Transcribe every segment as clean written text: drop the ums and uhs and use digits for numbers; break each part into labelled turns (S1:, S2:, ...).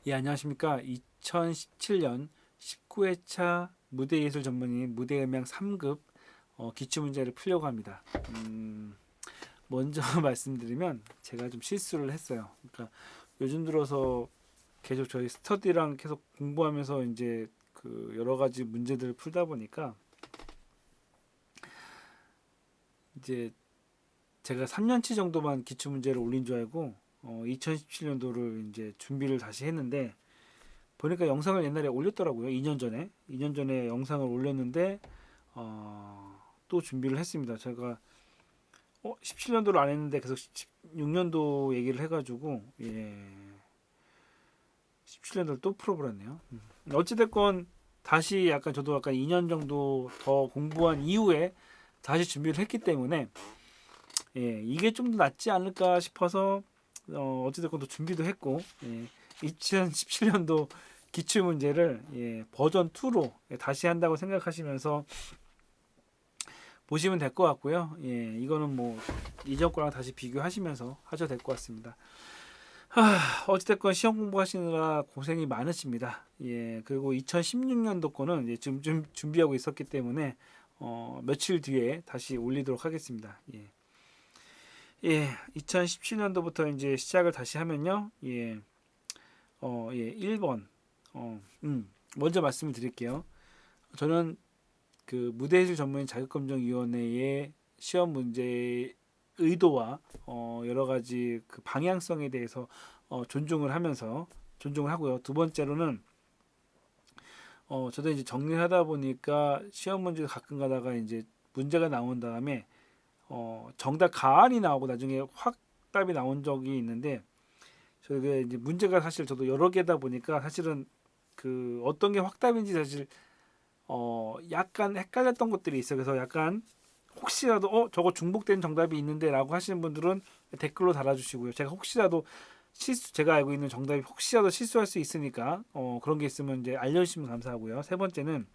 S1: 예, 안녕하십니까. 2017년 19회차 무대예술 전문의 무대음향 3급 기출문제를 풀려고 합니다. 먼저 말씀드리면 제가 좀 실수를 했어요. 그러니까 요즘 들어서 계속 저희 스터디랑 계속 공부하면서 이제 그 여러 가지 문제들을 풀다 보니까 이제 제가 3년치 정도만 기출문제를 올린 줄 알고 2017년도를 이제 준비를 다시 했는데 보니까 영상을 옛날에 올렸더라고요. 2년 전에. 2년 전에 영상을 올렸는데 또 준비를 했습니다. 제가 17년도를 안 했는데 계속 16년도 얘기를 해가지고 17년도를 또 풀어버렸네요. 어찌됐건 다시 약간 저도 약간 2년 정도 더 공부한 이후에 다시 준비를 했기 때문에 이게 좀 더 낫지 않을까 싶어서 어찌됐건 또 준비도 했고 2017년도 기출 문제를 버전 2로 다시 한다고 생각하시면서 보시면 될 것 같고요. 이거는 뭐 이전 거랑 다시 비교하시면서 하셔도 될 것 같습니다. 어찌됐건 시험 공부하시느라 고생이 많으십니다. 그리고 2016년도 거는 이제 지금 좀 준비하고 있었기 때문에 며칠 뒤에 다시 올리도록 하겠습니다. 2017년도부터 이제 시작을 다시 하면요. 1번. 먼저 말씀을 드릴게요. 저는 그 무대예술 전문인 자격검정위원회의 시험 문제의 의도와 여러 가지 그 방향성에 대해서 존중을 하면서 존중을 하고요. 두 번째로는 저도 이제 정리를 하다 보니까 시험 문제 가끔 가다가 이제 문제가 나온 다음에 정답 가안이 나오고 나중에 확답이 나온 적이 있는데 저게 이제 문제가 사실 저도 여러 개다 보니까 사실은 그 어떤 게 확답인지 사실 약간 헷갈렸던 것들이 있어요. 그래서 약간 혹시라도 저거 중복된 정답이 있는데라고 하시는 분들은 댓글로 달아주시고요. 제가 혹시라도 제가 알고 있는 정답이 혹시라도 실수할 수 있으니까 그런 게 있으면 이제 알려주시면 감사하고요. 세 번째는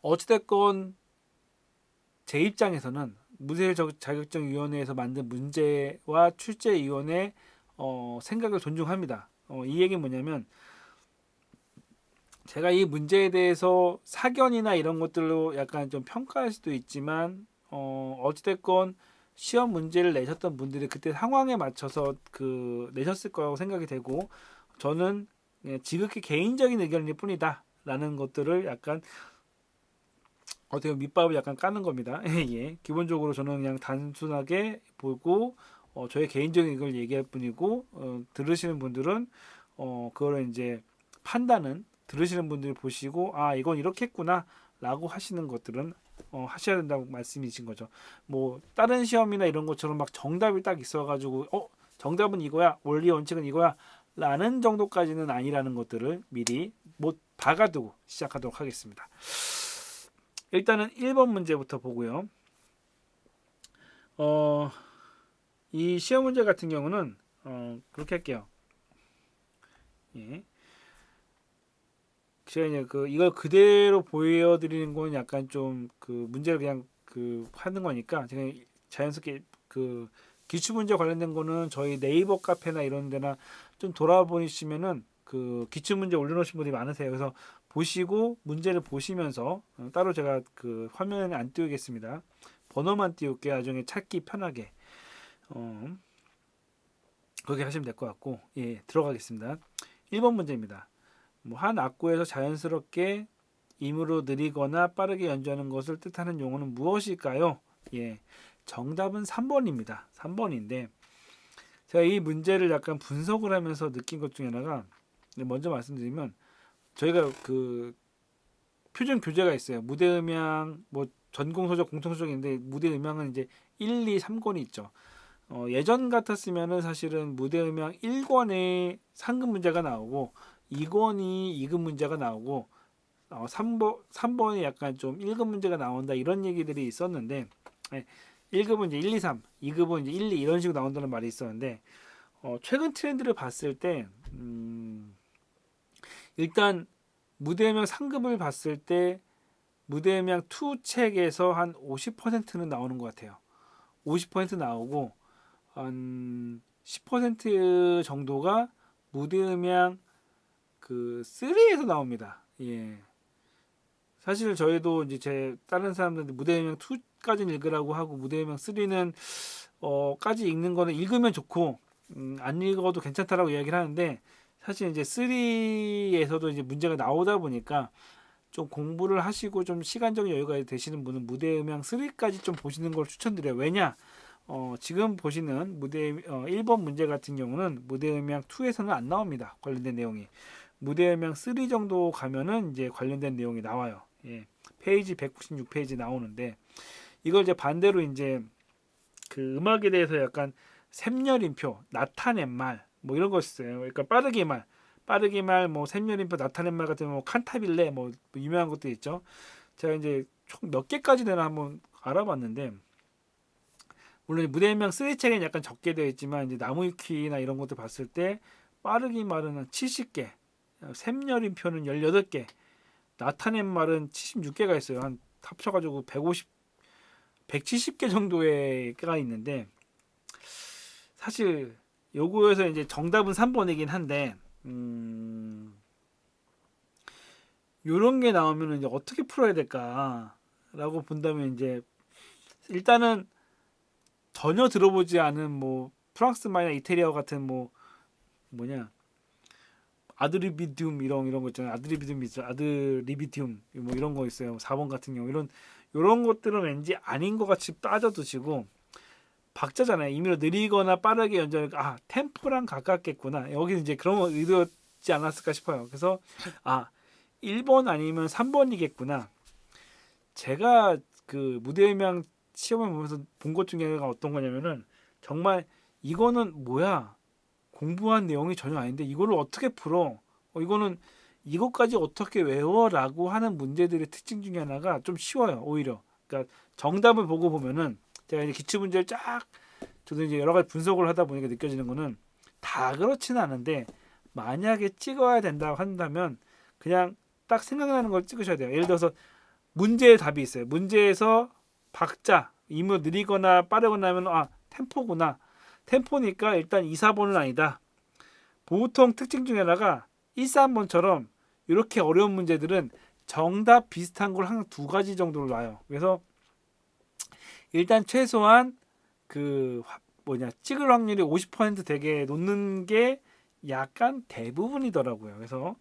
S1: 어찌됐건 제 입장에서는 무죄 자격증위원회에서 만든 문제와 출제위원회 생각을 존중합니다. 이 얘기는 뭐냐면 제가 이 문제에 대해서 사견이나 이런 것들로 약간 좀 평가할 수도 있지만 어찌됐건 시험 문제를 내셨던 분들이 그때 상황에 맞춰서 그 내셨을 거라고 생각이 되고 저는 지극히 개인적인 의견일 뿐이다라는 것들을 약간 어떻게 보면 밑밥을 약간 까는 겁니다. 예. 기본적으로 저는 그냥 단순하게 보고 저의 개인적인 의견을 얘기할 뿐이고 들으시는 분들은 그거를 이제 판단은 들으시는 분들이 보시고 아 이건 이렇게 했구나라고 하시는 것들은 하셔야 된다고 말씀이신 거죠. 뭐 다른 시험이나 이런 것처럼 막 정답이 딱 있어가지고 정답은 이거야 원리 원칙은 이거야 라는 정도까지는 아니라는 것들을 미리 못 박아두고 시작하도록 하겠습니다. 일단은 1번 문제부터 보고요. 어, 이 시험 문제 같은 경우는 그렇게 할게요. 예. 제가 이제 그 이걸 그대로 보여드리는 건 약간 좀 그 문제를 그냥 그 하는 거니까 제가 자연스럽게 그 기출 문제 관련된 거는 저희 네이버 카페나 이런 데나 좀 돌아보시면은 그 기출 문제 올려놓으신 분들이 많으세요. 그래서 보시고 문제를 보시면서 따로 제가 그 화면에 안 띄우겠습니다. 번호만 띄울게 나중에 찾기 편하게 그렇게 하시면 될 것 같고 들어가겠습니다. 1번 문제입니다. 한 악구에서 자연스럽게 임으로 느리거나 빠르게 연주하는 것을 뜻하는 용어는 무엇일까요? 정답은 3번입니다. 3번인데 제가 이 문제를 약간 분석을 하면서 느낀 것 중에 하나가 먼저 말씀드리면 저희가 그 표준 교재가 있어요. 무대 음향 뭐 전공 소적 공통 소적인데 무대 음향은 이제 1, 2, 3권이 있죠. 예전 같았으면은 사실은 무대 음향 1권에 상급 문제가 나오고 2권이 2급 문제가 나오고 3번이 약간 좀 1급 문제가 나온다 이런 얘기들이 있었는데 1급은 이제 1, 2, 3, 2급은 이제 1, 2 이런 식으로 나온다는 말이 있었는데 최근 트렌드를 봤을 때 일단 무대음향 상급을 봤을 때 무대음향 2 책에서 한 50%는 나오는 것 같아요. 50% 나오고 한 10% 정도가 무대음향 그 3에서 나옵니다. 예. 사실 저희도 이제 제 다른 사람들한테 무대음향 2까지는 읽으라고 하고 무대음향 3는 까지 읽는 거는 읽으면 좋고 안 읽어도 괜찮다라고 이야기를 하는데 사실 이제 3에서도 이제 문제가 나오다 보니까 좀 공부를 하시고 좀 시간적인 여유가 되시는 분은 무대음향 3까지 좀 보시는 걸 추천드려요. 왜냐? 지금 보시는 1번 문제 같은 경우는 무대음향 2에서는 안 나옵니다. 관련된 내용이. 무대음향 3 정도 가면은 이제 관련된 내용이 나와요. 예. 페이지 196페이지 나오는데 이걸 이제 반대로 이제 그 음악에 대해서 약간 샘열인표, 나타낸 말, 뭐 이런 거 있어요. 그러니까 빠르게 말, 뭐 샘열인표, 나타낸 말 같은 뭐 칸타빌레, 뭐 유명한 것도 있죠. 제가 이제 총 몇 개까지 되나 한번 알아봤는데 물론 무대음향 3 책에는 약간 적게 되어 있지만 이제 나무위키나 이런 것들 봤을 때 빠르게 말은 한 70개, 샘열인표는 18개, 나타낸 말은 76개가 있어요. 한 합쳐가지고 170개 정도의 가 있는데 사실 요거에서 이제 정답은 3번이긴 한데 요런 게 나오면 이제 어떻게 풀어야 될까라고 본다면 이제 일단은 전혀 들어보지 않은 뭐 프랑스 말이나 이태리어 같은 뭐 뭐냐 아드리비듐 이런 거 있잖아요. 아드리비듐 뭐 이런 거 있어요. 4번 같은 경우 이런 것들은 왠지 아닌 것 같이 빠져드시고 박자잖아요. 임의로 느리거나 빠르게 연주하니까 템포랑 가깝겠구나. 여기 이제 그런 거 의도지 않았을까 싶어요. 그래서 1번 아니면 3번이겠구나. 제가 그 무대음향 시험을 보면서 본 것 중에 하나가 어떤 거냐면은 정말 이거는 뭐야? 공부한 내용이 전혀 아닌데 이거를 어떻게 풀어? 이거는 이것까지 어떻게 외워라고 하는 문제들의 특징 중에 하나가 좀 쉬워요. 오히려. 그러니까 정답을 보고 보면은 제가 이제 기출 문제를 쫙 저도 이제 여러 가지 분석을 하다 보니까 느껴지는 거는 다 그렇지는 않은데 만약에 찍어야 된다고 한다면 그냥 딱 생각나는 걸 찍으셔야 돼요. 예를 들어서 문제의 답이 있어요. 문제에서 박자, 임무 느리거나 빠르거나 하면 템포구나. 템포니까 일단 2, 4번은 아니다. 보통 특징 중에 하나가 1, 3번처럼 이렇게 어려운 문제들은 정답 비슷한 걸 한 두 가지 정도로 놔요. 그래서 일단 최소한 찍을 확률이 50% 되게 놓는 게 약간 대부분이더라고요. 그래서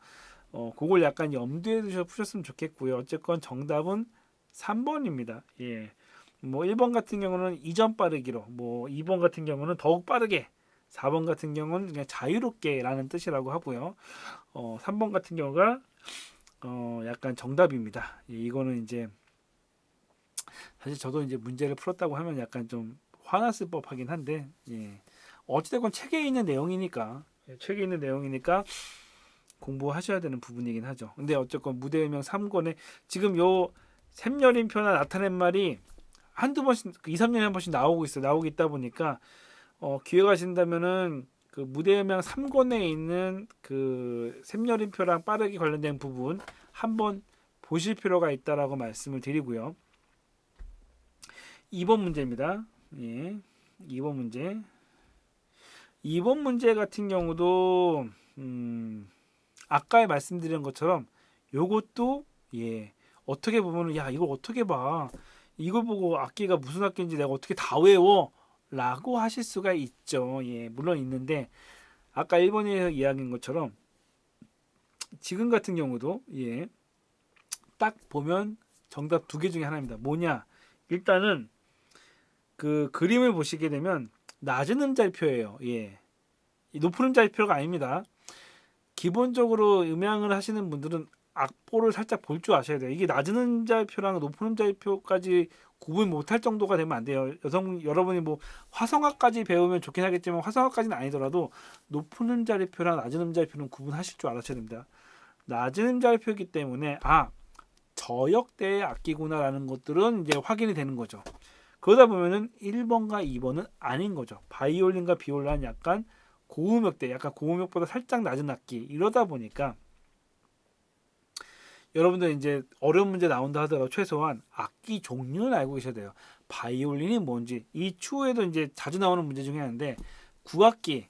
S1: 그걸 약간 염두에 두셔 푸셨으면 좋겠고요. 어쨌건 정답은 3번입니다. 예. 뭐 1번 같은 경우는 이전 빠르기로, 뭐 2번 같은 경우는 더욱 빠르게, 4번 같은 경우는 그냥 자유롭게라는 뜻이라고 하고요. 3번 같은 경우가 약간 정답입니다. 예, 이거는 이제 사실 저도 이제 문제를 풀었다고 하면 약간 좀 화났을 법하긴 한데, 예. 어찌됐건 책에 있는 내용이니까 공부하셔야 되는 부분이긴 하죠. 근데 어쨌건 무대음향 3권에 지금 요 샘열인표나 나타낸 말이 한두 번씩 2, 3년에 한 번씩 나오고 있다 보니까 기회가 되신다면은 그 무대음향 3권에 있는 그 샘열인표랑 빠르게 관련된 부분 한번 보실 필요가 있다라고 말씀을 드리고요. 2번 문제입니다. 예. 2번 문제. 2번 문제 같은 경우도 아까 말씀드린 것처럼 요것도 어떻게 보면은 이걸 어떻게 봐? 이걸 보고 악기가 무슨 악기인지 내가 어떻게 다 외워? 라고 하실 수가 있죠. 예, 물론 있는데 아까 1번에서 이야기한 것처럼 지금 같은 경우도 딱 보면 정답 두 개 중에 하나입니다. 뭐냐? 일단은 그 그림을 보시게 되면 낮은 음자리표예요. 예. 높은 음자리표가 아닙니다. 기본적으로 음향을 하시는 분들은 악보를 살짝 볼 줄 아셔야 돼요. 이게 낮은 음자리표랑 높은 음자리표까지 구분 못할 정도가 되면 안 돼요. 여러분이 뭐 화성학까지 배우면 좋긴 하겠지만 화성학까지는 아니더라도 높은 음자리표랑 낮은 음자리표는 구분하실 줄 알아셔야 됩니다. 낮은 음자리표이기 때문에 저역대의 악기구나라는 것들은 이제 확인이 되는 거죠. 그러다 보면은 1번과 2번은 아닌 거죠. 바이올린과 비올라는 약간 고음역대, 약간 고음역보다 살짝 낮은 악기 이러다 보니까 여러분들 이제 어려운 문제 나온다 하더라도 최소한 악기 종류는 알고 계셔야 돼요. 바이올린이 뭔지 이 추후에도 이제 자주 나오는 문제 중에 하나인데 9악기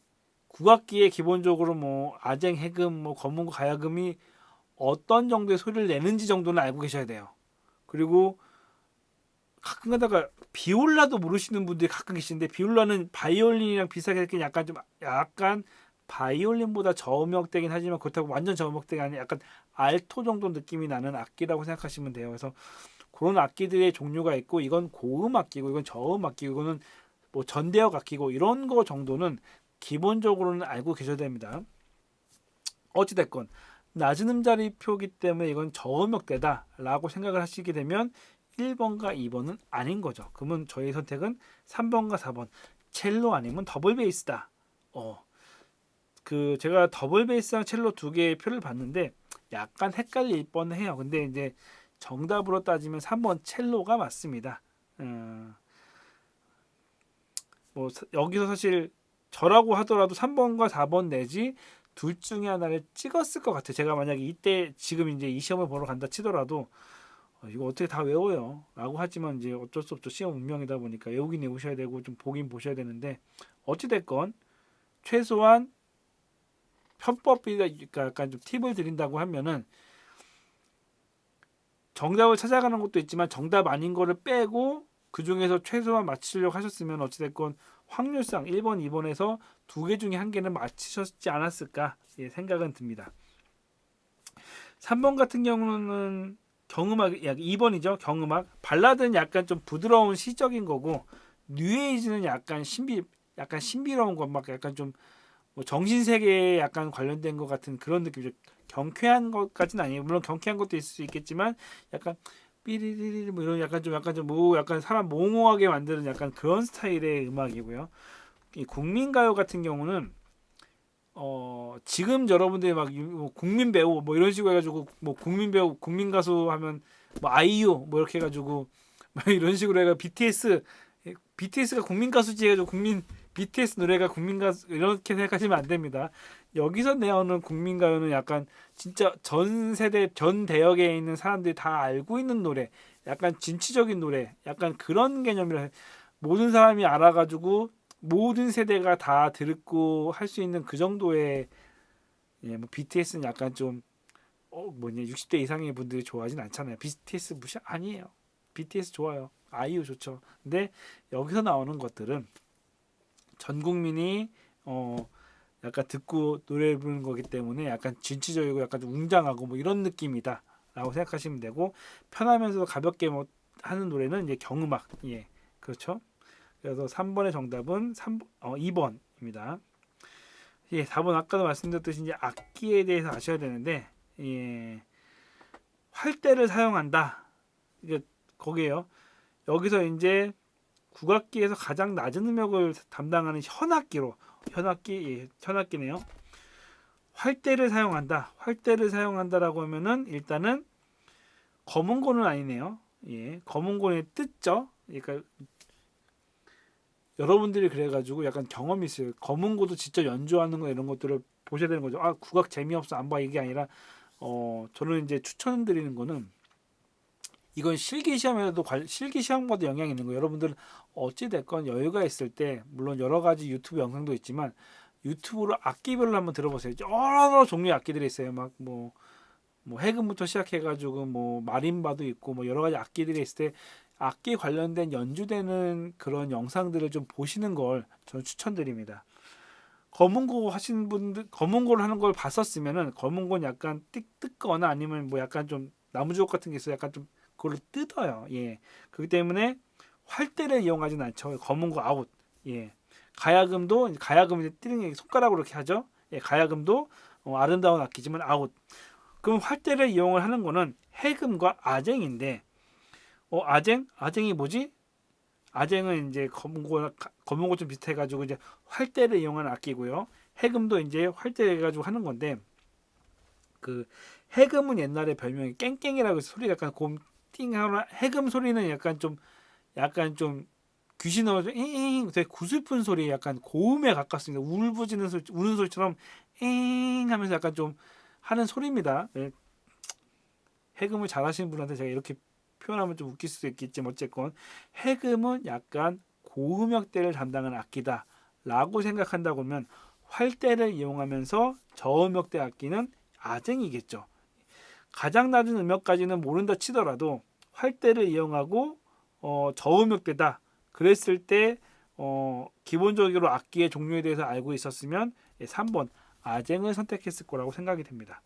S1: 국악기에 기본적으로 뭐 아쟁, 해금, 뭐 검은고, 가야금이 어떤 정도의 소리를 내는지 정도는 알고 계셔야 돼요. 그리고 가끔 가다가 비올라도 모르시는 분들이 가끔 계시는데, 비올라는 바이올린이랑 비슷하게 생긴 약간 바이올린보다 저음역대긴 하지만 그렇다고 완전 저음역대가 아니라 약간 알토 정도 느낌이 나는 악기라고 생각하시면 돼요. 그래서 그런 악기들의 종류가 있고, 이건 고음 악기고 이건 저음 악기고 이거는 뭐 전대역 악기고 이런 거 정도는 기본적으로는 알고 계셔야 됩니다. 어찌됐건 낮은 음자리표기 때문에 이건 저음역대다라고 생각을 하시게 되면 1번과 2번은 아닌 거죠. 그러면 저희 선택은 3번과 4번, 첼로 아니면 더블 베이스다. 그 제가 더블 베이스랑 첼로 두 개의 표를 봤는데 약간 헷갈릴 뻔해요. 근데 이제 정답으로 따지면 3번 첼로가 맞습니다. 뭐 여기서 사실 저라고 하더라도 3번과 4번 내지 둘 중에 하나를 찍었을 것 같아요. 제가 만약에 이때 지금 이제 이 시험을 보러 간다 치더라도 이거 어떻게 다 외워요? 라고 하지만 이제 어쩔 수 없죠. 시험 운명이다 보니까 외우긴 외우셔야 되고 좀 보긴 보셔야 되는데, 어찌됐건 최소한 편법이니까 약간 좀 팁을 드린다고 하면은 정답을 찾아가는 것도 있지만 정답 아닌 거를 빼고 그 중에서 최소한 맞추려고 하셨으면 어찌됐건 확률상 1번, 2번에서 두 개 중에 한 개는 맞히셨지 않았을까 생각은 듭니다. 3번 같은 경우는 경음악, 약 2번이죠. 경음악. 발라드는 약간 좀 부드러운 시적인 거고, 뉴에이지는 약간 신비로운 것, 막 약간 좀 뭐 정신 세계에 약간 관련된 것 같은 그런 느낌이죠. 경쾌한 것까지는 아니에요. 물론 경쾌한 것도 있을 수 있겠지만 약간 삐리리리 뭐 이런 약간 좀 약간 사람 몽호하게 만드는 약간 그런 스타일의 음악이고요. 이 국민가요 같은 경우는 지금 여러분들이 뭐 국민 배우 뭐 이런 식으로 해가지고 뭐 국민 배우 국민 가수 하면 뭐 아이유 뭐 이렇게 해가지고 막 이런 식으로 해가 BTS가 국민 가수지 해가지고 BTS 노래가 국민 가수 이렇게 생각하시면 안 됩니다. 여기서 나오는 국민 가요는 약간 진짜 전 세대 전 대역에 있는 사람들이 다 알고 있는 노래, 약간 진취적인 노래, 약간 그런 개념이라 모든 사람이 알아가지고 모든 세대가 다 듣고 할 수 있는 그 정도의, 뭐 BTS는 약간 좀 뭐냐 60대 이상의 분들이 좋아하진 않잖아요. BTS 무시 아니에요. BTS 좋아요. 아이유 좋죠. 근데 여기서 나오는 것들은 전 국민이 약간 듣고 노래 부르는 거기 때문에 약간 진취적이고 약간 좀 웅장하고 뭐 이런 느낌이다라고 생각하시면 되고, 편하면서도 가볍게 뭐 하는 노래는 이제 경음악. 그렇죠. 그래서 3번의 정답은 2번입니다. 4번 아까도 말씀드렸듯이 이제 악기에 대해서 아셔야 되는데, 활대를 사용한다. 이게 거기에요. 여기서 이제 국악기에서 가장 낮은 음역을 담당하는 현악기네요. 활대를 사용한다. 활대를 사용한다라고 하면은 일단은 검은고는 아니네요. 검은고의 뜻죠. 그러니까 여러분들이 그래가지고 약간 경험이 있어요. 검은고도 직접 연주하는 거 이런 것들을 보셔야 되는 거죠. 국악 재미없어 안 봐 이게 아니라 저는 이제 추천드리는 거는, 이건 실기 시험과도 영향이 있는 거예요. 여러분들은 어찌 됐건 여유가 있을 때 물론 여러 가지 유튜브 영상도 있지만 유튜브로 악기별로 한번 들어보세요. 여러 종류의 악기들이 있어요. 막 뭐 해금부터 시작해가지고 뭐 마림바도 있고 뭐 여러 가지 악기들이 있을 때 악기 관련된 연주되는 그런 영상들을 좀 보시는 걸 저는 추천드립니다. 검은고 하시는 분들, 검은고를 하는 걸 봤었으면은 검은고는 약간 뜯거나 아니면 뭐 약간 좀 나무주걱 같은 게 있어 약간 좀 그걸 뜯어요. 그렇기 때문에 활대를 이용하진 않죠. 검은고 아웃. 가야금도 이제 띠링 손가락으로 이렇게 하죠. 가야금도 아름다운 악기지만 아웃. 그럼 활대를 이용을 하는 거는 해금과 아쟁인데, 아쟁이 뭐지? 아쟁은 이제 검은고 좀 비슷해가지고 이제 활대를 이용하는 악기고요. 해금도 이제 활대 해가지고 하는 건데, 그 해금은 옛날에 별명이 깽깽이라고 해서 소리가 약간 곰띵하나, 해금 소리는 약간 좀 귀신 나오죠. 잉 되게 구슬픈 소리, 약간 고음에 가깝습니다. 울부짖는 소리, 우는 소리처럼 잉 하면서 약간 좀 하는 소리입니다. 해금을 잘하시는 분한테 제가 이렇게 표현하면 좀 웃길 수도 있겠지만 어쨌건 해금은 약간 고음역대를 담당하는 악기다라고 생각한다고 하면 활대를 이용하면서 저음역대 악기는 아쟁이겠죠. 가장 낮은 음역까지는 모른다 치더라도 활대를 이용하고 저음역대다 그랬을 때 기본적으로 악기의 종류에 대해서 알고 있었으면 3번 아쟁을 선택했을 거라고 생각이 됩니다.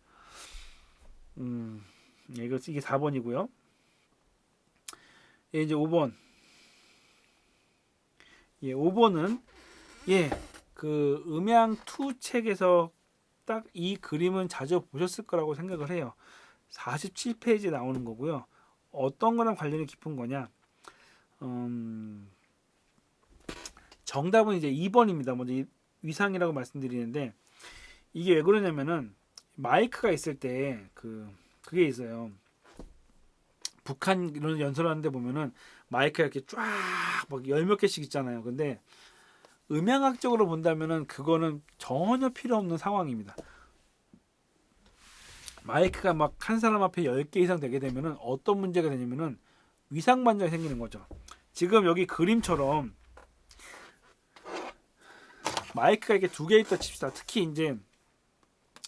S1: 이게 4번이고요. 이제 5번. 5번은 그 음향2 책에서 딱 이 그림은 자주 보셨을 거라고 생각을 해요. 47페이지에 나오는 거고요. 어떤 거랑 관련이 깊은 거냐? 정답은 이제 2번입니다. 먼저 위상이라고 말씀드리는데 이게 왜 그러냐면은 마이크가 있을 때 그게 있어요. 북한 이런 연설하는데 보면은 마이크가 이렇게 쫙막 열 몇 개씩 있잖아요. 근데 음향학적으로 본다면은 그거는 전혀 필요 없는 상황입니다. 마이크가 막 한 사람 앞에 10개 이상 되게 되면은 어떤 문제가 되냐면은 위상 반전이 생기는 거죠. 지금 여기 그림처럼 마이크가 이렇게 2개 있다 칩시다. 특히 이제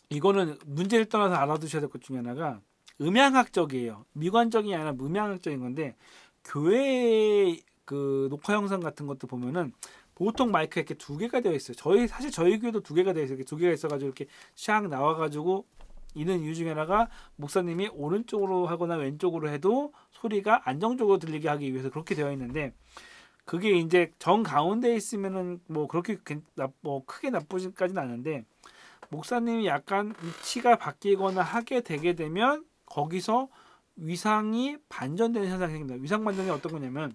S1: 이거는 문제를 떠나서 알아두셔야 될 것 중에 하나가 음향학적이에요. 미관적이 아니라 음향학적인 건데 교회 그 녹화 영상 같은 것도 보면은 보통 마이크가 이렇게 2개가 되어 있어요. 사실 저희 교회도 2개가 되어 있어요. 이렇게 2개가 있어가지고 이렇게 샥 나와가지고 있는 이유 중에 하나가 목사님이 오른쪽으로 하거나 왼쪽으로 해도 소리가 안정적으로 들리게 하기 위해서 그렇게 되어 있는데 그게 이제 정 가운데 있으면은 뭐 그렇게 뭐 크게 나쁘지까지는 않은데 목사님이 약간 위치가 바뀌거나 하게 되게 되면 거기서 위상이 반전되는 현상이 생깁니다. 위상 반전이 어떤 거냐면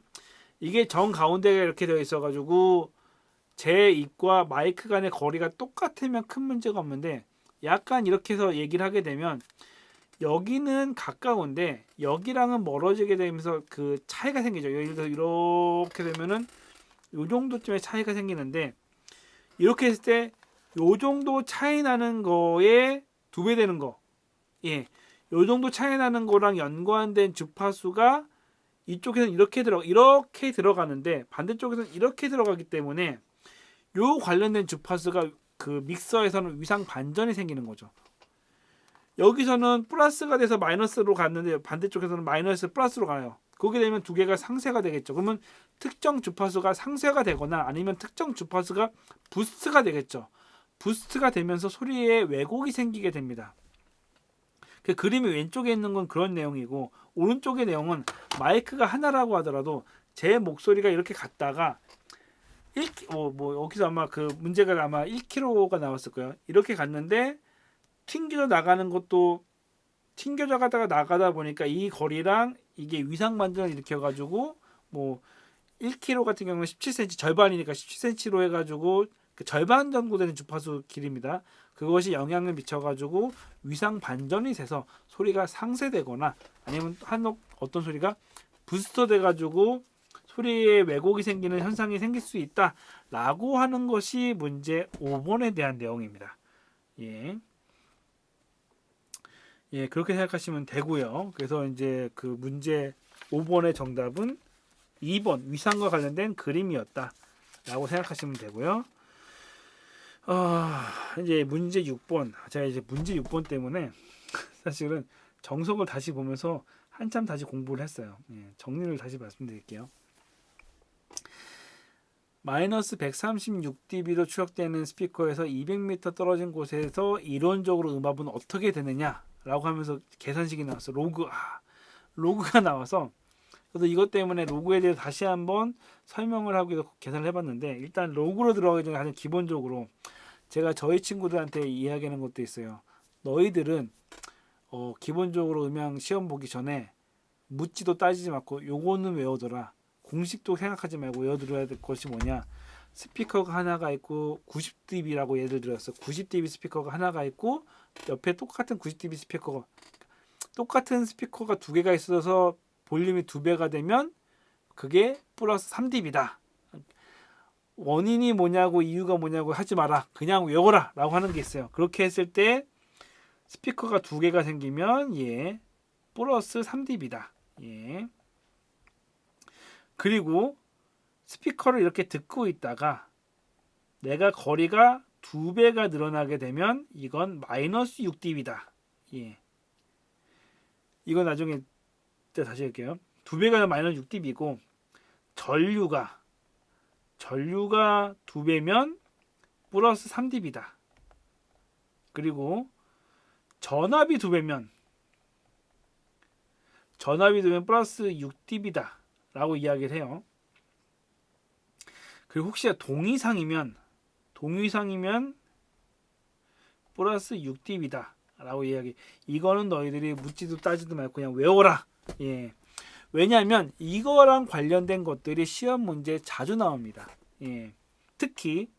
S1: 이게 정 가운데가 이렇게 되어 있어가지고 제 입과 마이크 간의 거리가 똑같으면 큰 문제가 없는데 약간 이렇게 해서 얘기를 하게 되면 여기는 가까운데 여기랑은 멀어지게 되면서 그 차이가 생기죠. 예를 들어서 이렇게 되면은 요 정도쯤의 차이가 생기는데 이렇게 했을 때 요 정도 차이 나는 거에 2배 되는 거. 요 정도 차이 나는 거랑 연관된 주파수가 이쪽에서는 이렇게 들어가는데 반대쪽에서는 이렇게 들어가기 때문에 요 관련된 주파수가 그 믹서에서는 위상 반전이 생기는 거죠. 여기서는 플러스가 돼서 마이너스로 갔는데 반대쪽에서는 마이너스 플러스로 가요. 그렇게 되면 2개가 상쇄가 되겠죠. 그러면 특정 주파수가 상쇄가 되거나 아니면 특정 주파수가 부스트가 되겠죠. 부스트가 되면서 소리에 왜곡이 생기게 됩니다. 그 그림이 왼쪽에 있는 건 그런 내용이고 오른쪽의 내용은 마이크가 하나라고 하더라도 제 목소리가 이렇게 갔다가 뭐 여기서 아마 그 문제가 아마 1km가 나왔을 거예요. 이렇게 갔는데 튕겨져 나가는 것도 튕겨져 가다가 나가다 보니까 이 거리랑 이게 위상 반전을 일으켜가지고 뭐 1km 같은 경우는 17cm 절반이니까 17cm로 해가지고 그 절반 정도 되는 주파수 길입니다. 그것이 영향을 미쳐가지고 위상 반전이 돼서 소리가 상쇄되거나 아니면 어떤 소리가 부스터 돼가지고 소리에 왜곡이 생기는 현상이 생길 수 있다라고 하는 것이 문제 5번에 대한 내용입니다. 그렇게 생각하시면 되고요. 그래서 이제 그 문제 5번의 정답은 2번 위상과 관련된 그림이었다라고 생각하시면 되고요. 이제 문제 6번. 제가 이제 문제 6번 때문에 사실은 정석을 다시 보면서 한참 다시 공부를 했어요. 정리를 다시 말씀드릴게요. 마이너스 136dB로 추적되는 스피커에서 200m 떨어진 곳에서 이론적으로 음압은 어떻게 되느냐라고 하면서 계산식이 나왔어. 로그가 나와서 그래서 이것 때문에 로그에 대해서 다시 한번 설명을 하고 계산을 해봤는데 일단 로그로 들어가기 전에 가장 기본적으로 제가 저희 친구들한테 이야기하는 것도 있어요. 너희들은 기본적으로 음향 시험 보기 전에 묻지도 따지지 말고 요거는 외워둬라. 공식도 생각하지 말고 외워들어야 될 것이 뭐냐. 스피커가 하나가 있고 90dB라고 예를 들어서 90dB 스피커가 하나가 있고 옆에 똑같은 90dB 스피커가 똑같은 스피커가 2개가 있어서 볼륨이 2배가 되면 그게 플러스 3dB다. 원인이 뭐냐고 이유가 뭐냐고 하지 마라. 그냥 외워라 라고 하는 게 있어요. 그렇게 했을 때 스피커가 2개가 생기면 플러스 3dB다. 그리고 스피커를 이렇게 듣고 있다가 내가 거리가 2배가 늘어나게 되면 이건 마이너스 6dB다. 예. 이건 나중에 다시 할게요. 2배가 마이너스 6dB고 전류가 2배면 플러스 3dB다. 그리고 전압이 2배면 플러스 6dB다 라고 이야기를 해요. 그리고 혹시 동위상이면 플러스 6dB다 라고 이야기. 이거는 너희들이 묻지도 따지도 말고 그냥 외워라. 예. 왜냐하면 이거랑 관련된 것들이 시험 문제에 자주 나옵니다. 예. 특히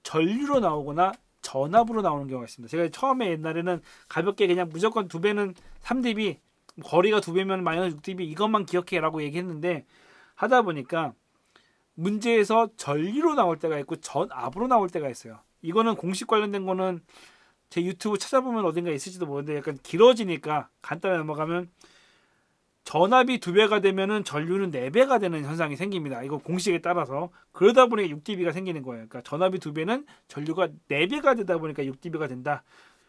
S1: 전류로 나오거나 전압으로 나오는 경우가 있습니다. 제가 처음에 옛날에는 가볍게 그냥 무조건 2배는 3dB, 거리가 2배면 마이너스 6dB 이것만 기억해라고 얘기했는데 하다 보니까 문제에서 전류로 나올 때가 있고 전압으로 나올 때가 있어요. 이거는 공식 관련된 거는 제 유튜브 찾아보면 어딘가 있을지도 모르는데 약간 길어지니까 간단히 넘어가면 전압이 2배가 되면은 전류는 4배가 되는 현상이 생깁니다. 이거 공식에 따라서. 그러다 보니까 6dB가 생기는 거예요. 그러니까 전압이 2배는 전류가 4배가 되다 보니까 6dB가 된다.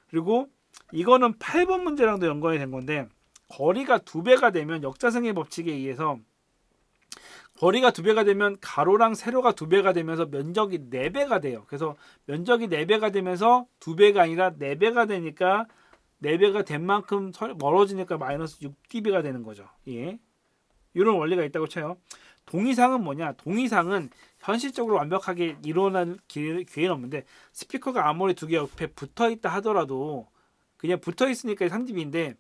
S1: 그리고 이거는 8번 문제랑도 연관이 된 건데 거리가 2배가 되면 역자성의 법칙에 의해서 거리가 2배가 되면 가로랑 세로가 2배가 되면서 면적이 4배가 돼요. 그래서 면적이 4배가 되면서 2배가 아니라 4배가 되니까 4배가 된 만큼 멀어지니까 마이너스 6dB가 되는 거죠. 예. 이런 원리가 있다고 쳐요. 동위상은 뭐냐? 동위상은 현실적으로 완벽하게 일어날 기회는 없는데 스피커가 아무리 2개 옆에 붙어 있다 하더라도 그냥 붙어 있으니까 3dB인데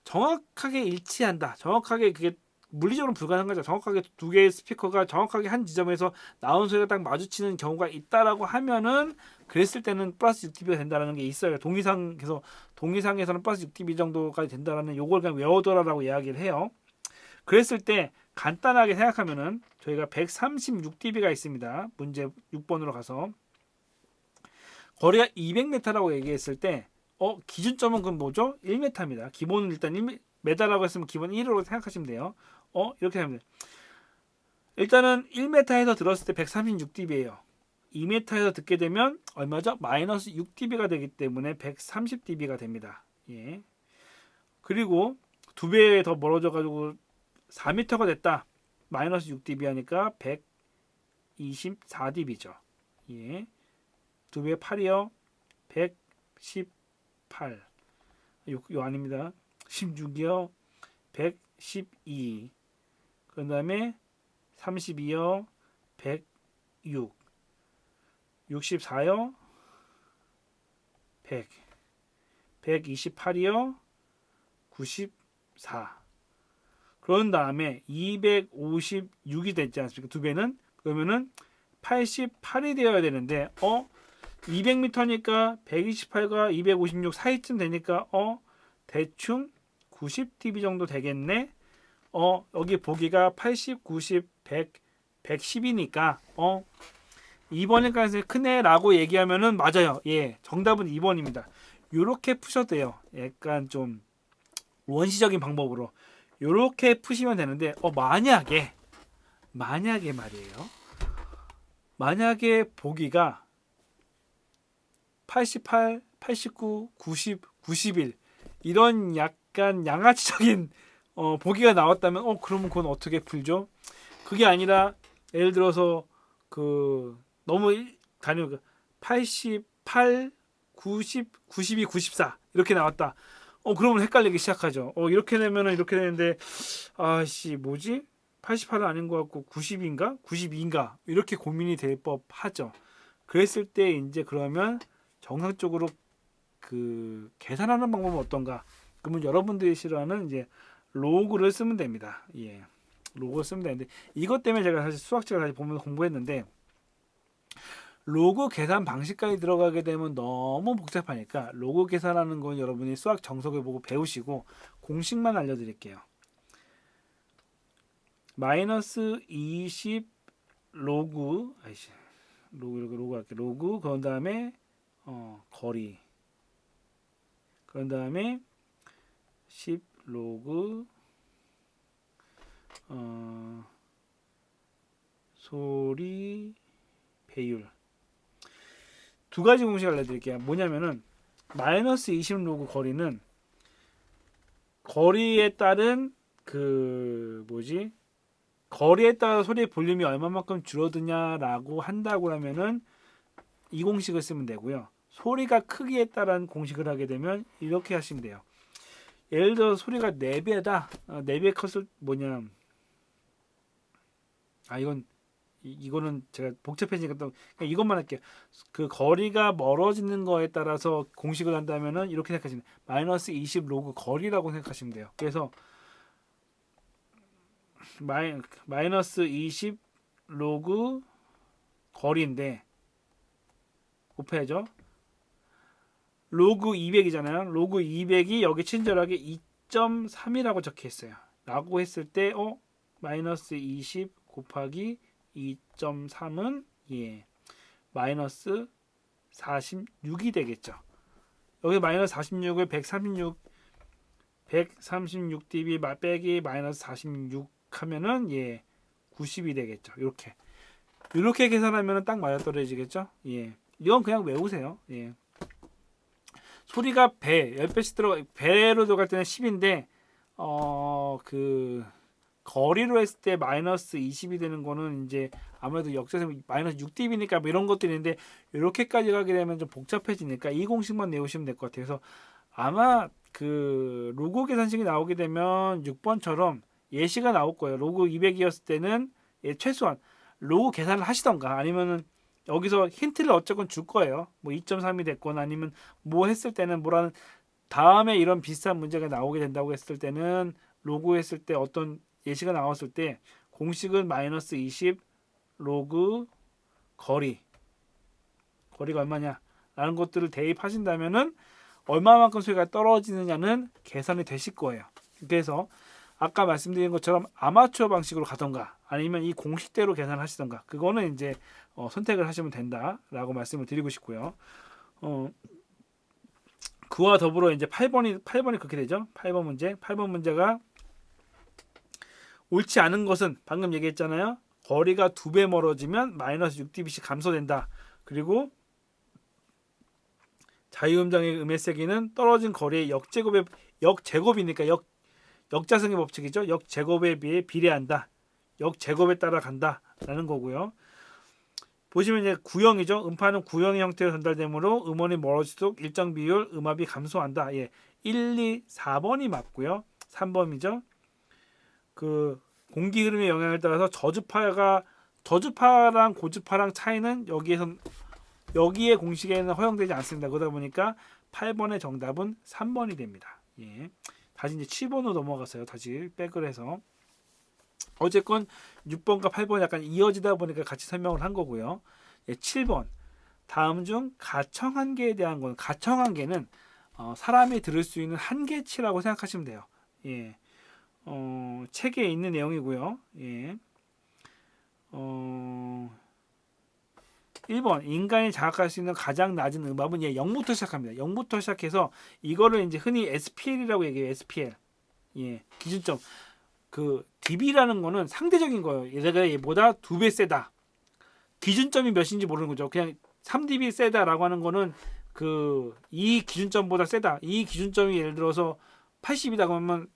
S1: 정확하게 일치한다. 정확하게 그게 물리적으로 불가능한 거죠. 정확하게 2개의 스피커가 정확하게 한 지점에서 나온 소리가 딱 마주치는 경우가 있다라고 하면은 그랬을 때는 플러스 6dB가 된다라는 게 있어요. 동위상에서는 플러스 6dB 정도까지 된다라는 요걸 그냥 외워둬라라고 이야기를 해요. 그랬을 때 간단하게 생각하면은 저희가 136dB가 있습니다. 문제 6번으로 가서 거리가 200m라고 얘기했을 때 기준점은 그럼 뭐죠? 1m입니다. 기본은 일단 1m라고 했으면 기본 1으로 생각하시면 돼요. 이렇게 하면 돼요. 일단은 1m에서 들었을 때 136dB예요. 2m에서 듣게 되면 얼마죠? 마이너스 6dB가 되기 때문에 130dB가 됩니다. 예. 그리고 2배 더 멀어져 가지고 4m가 됐다. 마이너스 6dB 하니까 124dB죠. 예. 2배 8이요. 118. 요 아닙니다. 16이요. 112. 그 다음에 32요. 106. 64요. 100. 128이요. 94. 그런 다음에 256이 됐지 않습니까? 2배는. 그러면은 88이 되어야 되는데 200m니까 128과 256 사이쯤 되니까 대충 90dB 정도 되겠네. 여기 보기가 80, 90, 100, 110이니까 2번일 가능성이 크네라고 얘기하면은 맞아요. 예, 정답은 2번입니다. 요렇게 푸셔도 돼요. 약간 좀 원시적인 방법으로 요렇게 푸시면 되는데 만약에 말이에요. 만약에 보기가 88, 89, 90, 91 이런 약간 양아치적인 보기가 나왔다면 그러면 그건 어떻게 풀죠? 그게 아니라 예를 들어서 너무 단위가 88, 90, 92, 94 이렇게 나왔다. 그러면 헷갈리기 시작하죠. 이렇게 되면은 이렇게 되는데 아씨 뭐지? 88은 아닌 것 같고 90인가? 92인가? 이렇게 고민이 될 법하죠. 그랬을 때 이제 그러면 정상적으로 계산하는 방법은 어떤가? 그러면 여러분들이 싫어하는 이제 로그를 쓰면 됩니다. 예. 로그를 쓰면 되는데 이것 때문에 제가 사실 수학책을 다시 보면서 공부했는데 로그 계산 방식까지 들어가게 되면 너무 복잡하니까 로그 계산하는 건 여러분이 수학 정석을 보고 배우시고 공식만 알려드릴게요. 마이너스 20 로그 로그 할게. 로그 그런 다음에 거리 그런 다음에 10 로그 소리 배율 두 가지 공식을 알려드릴게요. 뭐냐면은 마이너스 20 로그 거리는 거리에 따른 그 뭐지? 거리에 따라 소리의 볼륨이 얼마만큼 줄어드냐라고 한다고 하면은 이 공식을 쓰면 되고요. 소리가 크기에 따른 공식을 하게 되면 이렇게 하시면 돼요. 예를 들어 소리가 4배다. 4배 컸을 뭐냐? 이거는 제가 복잡해지니까 또 그냥 이것만 할게요. 그 거리가 멀어지는 거에 따라서 공식을 한다면은 이렇게 생각하시면 마이너스 20 로그 거리라고 생각하시면 돼요. 그래서 마이너스 20 로그 거리인데 곱해야죠. 로그 200이잖아요. 로그 200이 여기 친절하게 2.3이라고 적혀 있어요. 라고 했을 때 마이너스 20 곱하기 2.3은 마이너스 46이 되겠죠. 여기 마이너스 46을 136 dB 빼기 마이너스 46 하면은 90이 되겠죠. 이렇게 계산하면 딱 맞아떨어지겠죠. 이건 그냥 외우세요. 소리가 10배씩 배로 들어갈 때는 10인데 그 거리로 했을 때 마이너스 20이 되는 거는 이제 아무래도 역자성 마이너스 6dB니까 뭐 이런 것들이 있는데 이렇게까지 가게 되면 좀 복잡해지니까 이 공식만 외우시면 될 것 같아요. 그래서 아마 그 로그 계산식이 나오게 되면 6번처럼 예시가 나올 거예요. 로그 200이었을 때는 최소한 로그 계산을 하시던가 아니면은 여기서 힌트를 어쨌건 줄 거예요. 뭐 2.3이 됐거나 아니면 뭐 했을 때는 뭐라는 다음에 이런 비슷한 문제가 나오게 된다고 했을 때는 로그 했을 때 어떤 예시가 나왔을 때 공식은 마이너스 20 로그 거리가 얼마냐 라는 것들을 대입하신다면은 얼마만큼 소리가 떨어지느냐는 계산이 되실 거예요. 그래서 아까 말씀드린 것처럼 아마추어 방식으로 가던가 아니면 이 공식대로 계산하시던가 그거는 이제 선택을 하시면 된다라고 말씀을 드리고 싶고요. 그와 더불어 이제 8번이 그렇게 되죠. 8번 문제가 옳지 않은 것은 방금 얘기했잖아요. 거리가 2배 멀어지면 마이너스 6dB씩 감소된다. 그리고 자유음장의 음의 세기는 떨어진 거리의 역제곱이니까 역자성의 법칙이죠. 역제곱에 비해 비례한다. 역제곱에 따라 간다라는 거고요. 보시면 이제 구형이죠. 음파는 구형의 형태로 전달되므로 음원이 멀어질수록 일정 비율 음압이 감소한다. 1, 2, 4번이 맞고요. 3번이죠. 그 공기 흐름의 영향에 따라서 저주파랑 고주파랑 차이는 여기에 공식에는 허용되지 않습니다. 그러다 보니까 8번의 정답은 3번이 됩니다. 다시 이제 7번으로 넘어갔어요. 다시 백을 해서 어쨌건 6번과 8번 약간 이어지다 보니까 같이 설명을 한 거고요. 7번 다음 중 가청 한계에 대한 건 가청 한계는 사람이 들을 수 있는 한계치라고 생각하시면 돼요. 책에 있는 내용이고요. 1번 인간이 자각할 수 있는 가장 낮은 음압은 0부터 시작합니다. 0부터 시작해서 이거를 이제 흔히 SPL이라고 얘기해요. SPL 기준점 그 dB라는 거는 상대적인 거예요. 얘가 얘보다 2배 세다. 기준점이 몇인지 모르는 거죠. 그냥 3dB 세다라고 하는 거는 이 기준점보다 세다. 이 기준점이 예를 들어서 80이다 그러면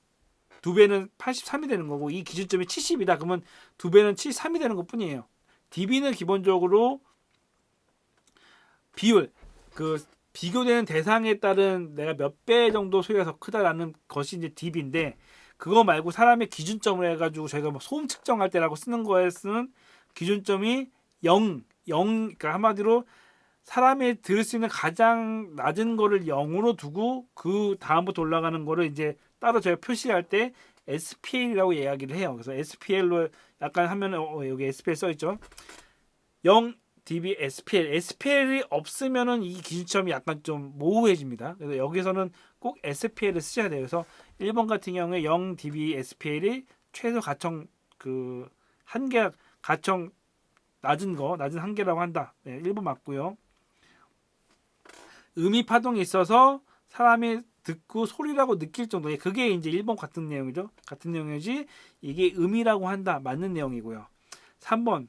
S1: 2배는 83이 되는 거고 이 기준점이 70이다 그러면 2배는 73이 되는 것 뿐이에요. dB는 기본적으로 비율 비교되는 대상에 따른 내가 몇 배 정도 소리가 더 크다라는 것이 이제 dB인데 그거 말고 사람의 기준점을 해가지고 저희가 뭐 소음 측정할 때라고 쓰는 거에 쓰는 기준점이 0, 그러니까 한마디로 사람이 들을 수 있는 가장 낮은 거를 0으로 두고 그 다음부터 올라가는 거를 이제 따로 저희가 표시할 때 SPL이라고 이야기를 해요. 그래서 SPL로 약간 하면은 여기 SPL 써 있죠. 0 dB SPL이 없으면은 이 기준점이 약간 좀 모호해집니다. 그래서 여기서는 꼭 SPL을 쓰셔야 돼요. 그래서 1번 같은 경우에 0 dB SPL이 최소 가청 가청 낮은 한계라고 한다. 1번 맞고요. 음이 파동이 있어서 사람이 듣고 소리라고 느낄 정도. 그게 이제 1번 같은 내용이죠. 같은 내용이지 이게 음이라고 한다. 맞는 내용이고요. 3번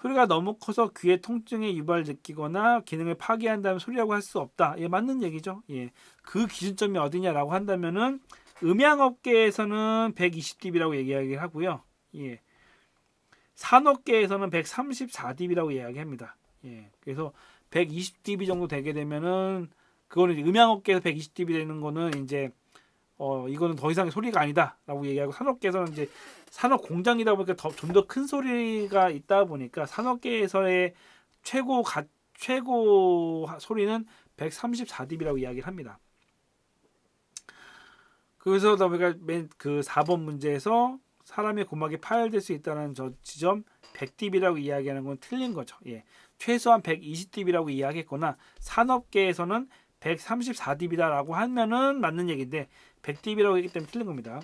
S1: 소리가 너무 커서 귀의 통증에 유발 느끼거나 기능을 파괴한다면 소리라고 할 수 없다. 예, 맞는 얘기죠. 예. 그 기준점이 어디냐라고 한다면은 음향업계에서는 120dB라고 얘기하긴 하고요. 예. 산업계에서는 134dB라고 이야기합니다. 예. 그래서 120dB 정도 되게 되면은 그거는 음향업계에서 120dB 되는 거는 이제 이거는 더 이상의 소리가 아니다라고 얘기하고 산업계에서는 이제 산업 공장이다 보니까 좀 더 큰 소리가 있다 보니까 산업계에서의 최고 소리는 134dB라고 이야기를 합니다. 그래서 보니까 맨그 4번 문제에서 사람의 고막이 파열될 수 있다는 저 지점 100dB라고 이야기하는 건 틀린 거죠. 예. 최소한 120dB라고 이야기했거나 산업계에서는 134dB다라고 하면은 맞는 얘기인데 100dB라고 했기 때문에 틀린 겁니다.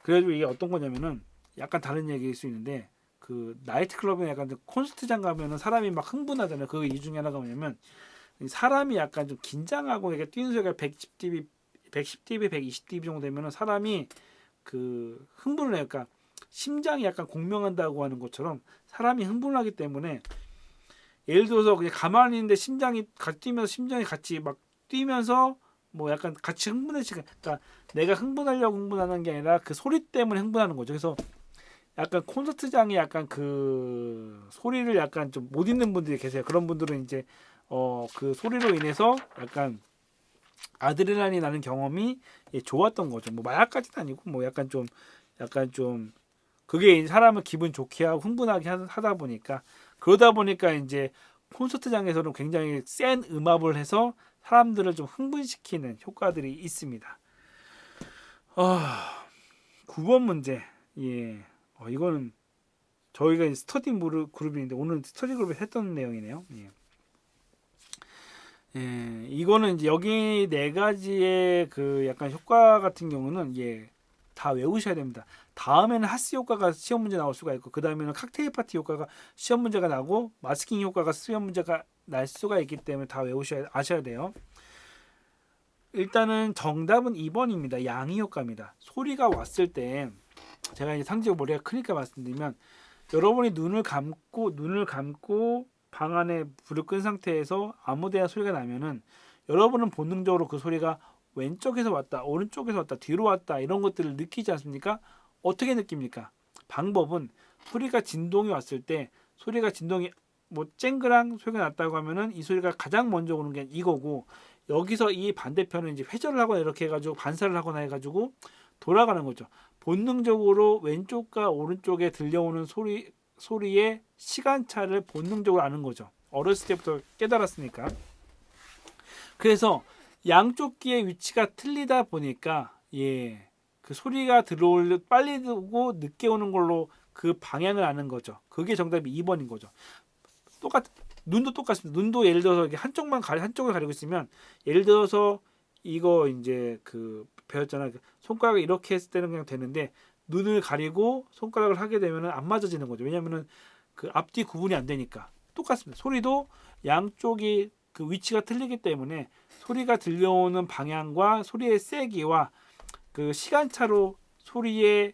S1: 그래가지고 이게 어떤 거냐면은 약간 다른 얘기일 수 있는데 그 나이트클럽에 약간 콘서트장 가면은 사람이 막 흥분하잖아요. 그 이유 중에 하나가 뭐냐면 사람이 약간 좀 긴장하고 이렇게 뛰는 소리가 110dB, 110dB, 120dB 정도 되면은 사람이 그 흥분을 해요. 그러니까 심장이 약간 공명한다고 하는 것처럼 사람이 흥분하기 때문에 예를 들어서 그냥 가만히 있는데 심장이 같이 뛰면서 심장이 같이 막 뛰면서 뭐 약간 같이 흥분해지가 그러니까 내가 흥분하려고 흥분하는 게 아니라 그 소리 때문에 흥분하는 거죠. 그래서 약간 콘서트장에 약간 그 소리를 약간 좀 못 잊는 분들이 계세요. 그런 분들은 이제 그 소리로 인해서 약간 아드레날린이 나는 경험이 좋았던 거죠. 뭐 마약까지는 아니고 뭐 약간 좀 그게 사람을 기분 좋게 하고 흥분하게 하다 보니까 그러다 보니까 이제 콘서트장에서는 굉장히 센 음압을 해서 사람들을 좀 흥분시키는 효과들이 있습니다. 9번 문제. 예. 이거는 저희가 스터디 그룹인데 오늘 스터디 그룹에 했던 내용이네요. 예. 예, 이거는 이제 여기 네 가지의 그 약간 효과 같은 경우는 다 외우셔야 됩니다. 다음에는 하스 효과가 시험 문제 나올 수가 있고 그 다음에는 칵테일 파티 효과가 시험 문제가 나고 마스킹 효과가 시험 문제가 날 수가 있기 때문에 다 아셔야 돼요. 일단은 정답은 2번입니다. 양이 효과입니다. 소리가 왔을 때 제가 이제 상지고 머리가 크니까 말씀드리면 여러분이 눈을 감고 방 안에 불을 끈 상태에서 아무데나 소리가 나면은 여러분은 본능적으로 그 소리가 왼쪽에서 왔다, 오른쪽에서 왔다, 뒤로 왔다 이런 것들을 느끼지 않습니까? 어떻게 느낍니까? 방법은 소리가 진동이 왔을 때 소리가 진동이 뭐 쨍그랑 소리가 났다고 하면은 이 소리가 가장 먼저 오는 게 이거고 여기서 이 반대편은 이제 회전을 하거나 이렇게 해가지고 반사를 하거나 해가지고 돌아가는 거죠. 본능적으로 왼쪽과 오른쪽에 들려오는 소리의 시간차를 본능적으로 아는 거죠. 어렸을 때부터 깨달았으니까. 그래서 양쪽 귀의 위치가 틀리다 보니까 그 소리가 들어올 빨리 오고 늦게 오는 걸로 그 방향을 아는 거죠. 그게 정답이 2번인 거죠. 눈도 똑같습니다. 눈도 예를 들어서 이렇게 한쪽을 가리고 있으면 예를 들어서 이거 이제 그 배웠잖아요. 손가락을 이렇게 했을 때는 그냥 되는데 눈을 가리고 손가락을 하게 되면 안 맞아지는 거죠. 왜냐하면 그 앞뒤 구분이 안 되니까. 똑같습니다. 소리도 양쪽이 그 위치가 틀리기 때문에 소리가 들려오는 방향과 소리의 세기와 그 시간차로 소리의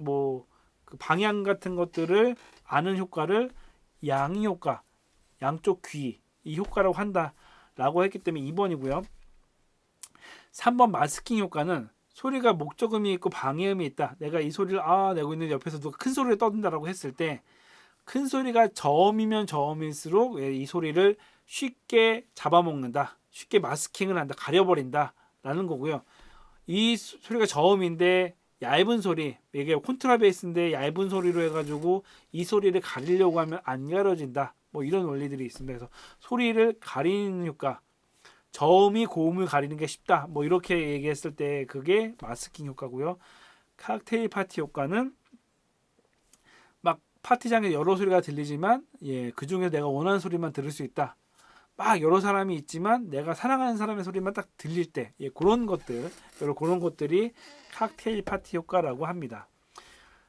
S1: 그 방향 같은 것들을 아는 효과를 양이 효과, 양쪽 귀 이 효과라고 한다라고 했기 때문에 2번이고요. 3번 마스킹 효과는 소리가 목적음이 있고 방해음이 있다. 내가 이 소리를 내고 있는 옆에서 누가 큰 소리를 떠든다라고 했을 때 큰 소리가 저음이면 저음일수록 이 소리를 쉽게 잡아먹는다. 쉽게 마스킹을 한다. 가려버린다. 라는 거고요. 이 소리가 저음인데 얇은 소리, 이게 콘트라베이스인데 얇은 소리로 해가지고 이 소리를 가리려고 하면 안 가려진다. 뭐 이런 원리들이 있습니다. 그래서 소리를 가리는 효과, 저음이 고음을 가리는 게 쉽다. 뭐 이렇게 얘기했을 때 그게 마스킹 효과고요. 칵테일 파티 효과는 막 파티장에 여러 소리가 들리지만 그 중에 내가 원하는 소리만 들을 수 있다. 막 여러 사람이 있지만 내가 사랑하는 사람의 소리만 딱 들릴 때 그런 것들이 칵테일 파티 효과라고 합니다.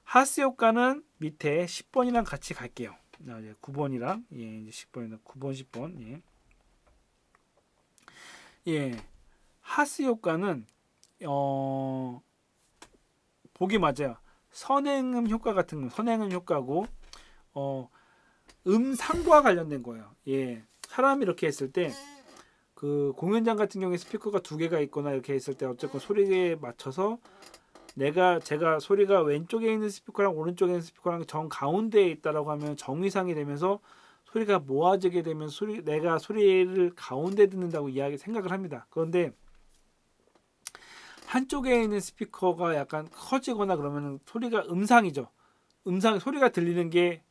S1: 하스 효과는 밑에 10번이랑 같이 갈게요. 이제 9번이랑 이제 10번이랑 9번 10번 하스 효과는 보기 맞아요. 선행음 효과 같은 거 선행음 효과고 음상과 관련된 거예요. 예. 사람이 이렇게 했을 때 그 공연장 같은 경우에 스피커가 두 개가 있거나 이렇게 했을 때 어쨌건 소리에 맞춰서 제가 소리가 왼쪽에 있는 스피커랑 오른쪽에 있는 스피커랑 정 가운데에 있다라고 하면 정위상이 되면서 소리가 모아지게 되면 내가 소리를 가운데 듣는다고 생각을 합니다. 그런데 한쪽에 있는 스피커가 약간 커지거나 그러면 소리가 음상이죠. 소리가 들리는 게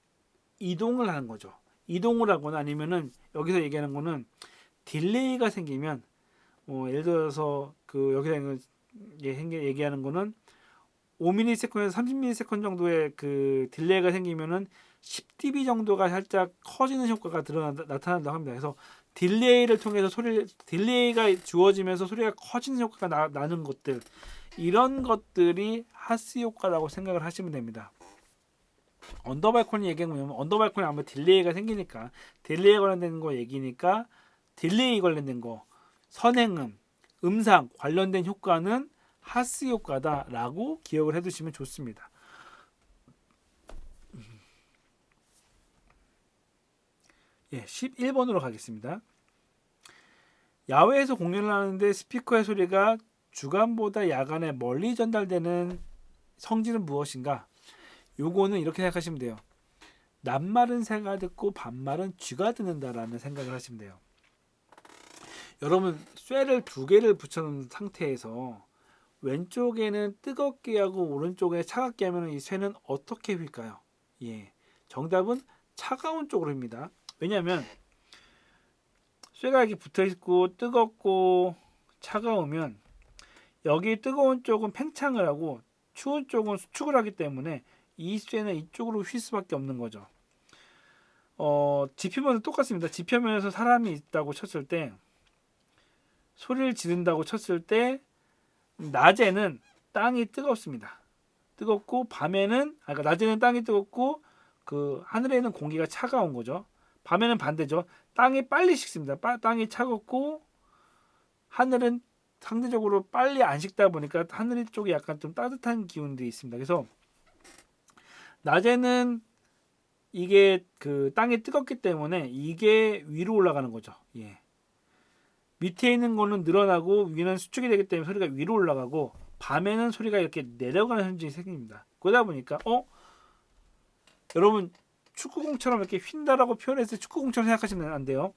S1: 이동을 하는 거죠. 이동을 하거나 아니면은 여기서 얘기하는 거는 딜레이가 생기면 예를 들어서 그 여기서 얘기하는 거는 5ms에서 30ms 정도의 그 딜레이가 생기면은 10dB 정도가 살짝 커지는 효과가 나타난다고 합니다. 그래서 딜레이를 통해서 딜레이가 주어지면서 소리가 커지는 효과가 나는 것들, 이런 것들이 하스 효과라고 생각을 하시면 됩니다. 언더발콘이 얘기하면 언더발콘이 아마 딜레이가 생기니까 딜레이 관련된 거 얘기니까 딜레이 관련된 거, 선행음, 음상 관련된 효과는 하스 효과다라고 기억을 해두시면 좋습니다. 예, 11번으로 가겠습니다. 야외에서 공연을 하는데 스피커의 소리가 주간보다 야간에 멀리 전달되는 성질은 무엇인가? 요거는 이렇게 생각하시면 돼요. 낮말은 새가 듣고 밤말은 쥐가 듣는다라는 생각을 하시면 돼요. 여러분, 쇠를 두 개를 붙여놓은 상태에서 왼쪽에는 뜨겁게 하고 오른쪽에 차갑게 하면 이 쇠는 어떻게 휠까요? 예, 정답은 차가운 쪽으로 휩니다. 왜냐하면 쇠가 이렇게 붙어 있고 뜨겁고 차가우면 여기 뜨거운 쪽은 팽창을 하고 추운 쪽은 수축을 하기 때문에 이 쇠는 이쪽으로 휠 수밖에 없는 거죠. 지표면은 똑같습니다. 지표면에서 사람이 있다고 쳤을 때 소리를 지른다고 쳤을 때 낮에는 땅이 뜨겁습니다. 뜨겁고 밤에는 그러니까 낮에는 땅이 뜨겁고 그 하늘에는 공기가 차가운 거죠. 밤에는 반대죠. 땅이 빨리 식습니다. 땅이 차갑고 하늘은 상대적으로 빨리 안 식다 보니까 하늘 쪽에 약간 좀 따뜻한 기운들이 있습니다. 그래서 낮에는 이게 그 땅이 뜨겁기 때문에 이게 위로 올라가는 거죠. 예. 밑에 있는 거는 늘어나고 위는 수축이 되기 때문에 소리가 위로 올라가고 밤에는 소리가 이렇게 내려가는 현상이 생깁니다. 그러다 보니까 여러분 축구공처럼 이렇게 휜다라고 표현해서 축구공처럼 생각하시면 안 돼요.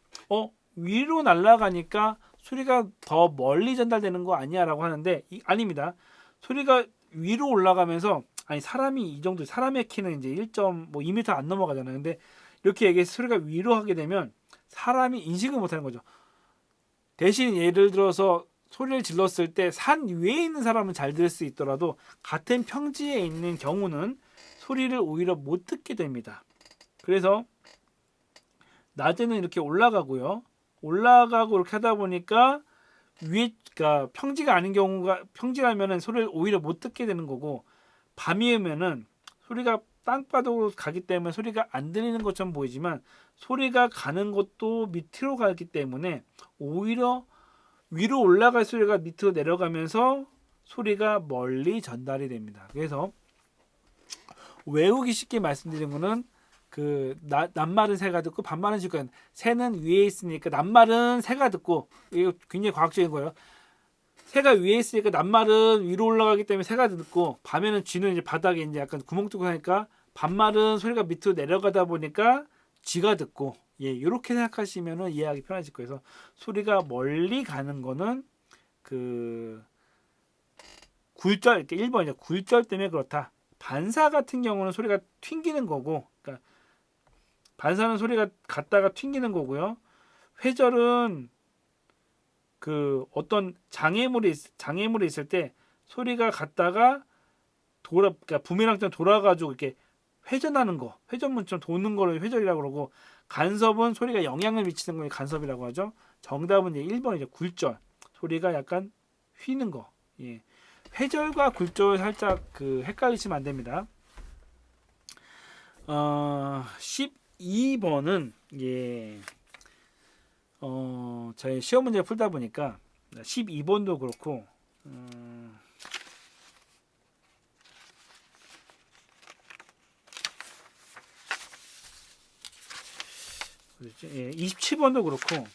S1: 위로 날아가니까 소리가 더 멀리 전달되는 거 아니야라고 하는데 아닙니다. 소리가 위로 올라가면서 사람이 이 정도 사람의 키는 이제 1.2m 안 넘어가잖아요. 근데 이렇게 얘기해서 소리가 위로 하게 되면 사람이 인식을 못하는 거죠. 대신 예를 들어서 소리를 질렀을 때 산 위에 있는 사람은 잘 들을 수 있더라도 같은 평지에 있는 경우는 소리를 오히려 못 듣게 됩니다. 그래서 낮에는 이렇게 올라가고요. 올라가고 이렇게 하다 보니까 그러니까 평지가 아닌 경우가 평지라면은 소리를 오히려 못 듣게 되는 거고 밤이면은 소리가 땅바닥으로 가기 때문에 소리가 안 들리는 것처럼 보이지만 소리가 가는 것도 밑으로 가기 때문에 오히려 위로 올라갈 소리가 밑으로 내려가면서 소리가 멀리 전달이 됩니다. 그래서 외우기 쉽게 말씀드린 거는 그 낮말은 새가 듣고 밤말은 쥐가 듣는, 새는 위에 있으니까 낮말은 새가 듣고, 이거 굉장히 과학적인 거예요. 새가 위에 있으니까 낮말은 위로 올라가기 때문에 새가 듣고 밤에는 쥐는 이제 바닥에 이제 약간 구멍 뚫고 하니까 밤말은 소리가 밑으로 내려가다 보니까 쥐가 듣고, 이렇게 생각하시면은 이해하기 편하실 거예요. 그래서 소리가 멀리 가는 거는 그 굴절, 이렇게 1번이죠. 굴절 때문에 그렇다. 반사 같은 경우는 소리가 튕기는 거고, 그러니까 반사는 소리가 갔다가 튕기는 거고요. 회절은 그 어떤 장애물이 있을 때 소리가 갔다가 그러니까 부메랑처럼 돌아가지고 이렇게 회전하는 거, 회전문처럼 도는 거를 회절이라고 그러고, 간섭은 소리가 영향을 미치는 걸 간섭이라고 하죠. 정답은 이제 1번이죠. 굴절. 소리가 약간 휘는 거. 예. 회절과 굴절 살짝 그 헷갈리시면 안 됩니다. 12번은 저희 시험 문제 풀다 보니까 12번도 그렇고 예, 27번도 그렇고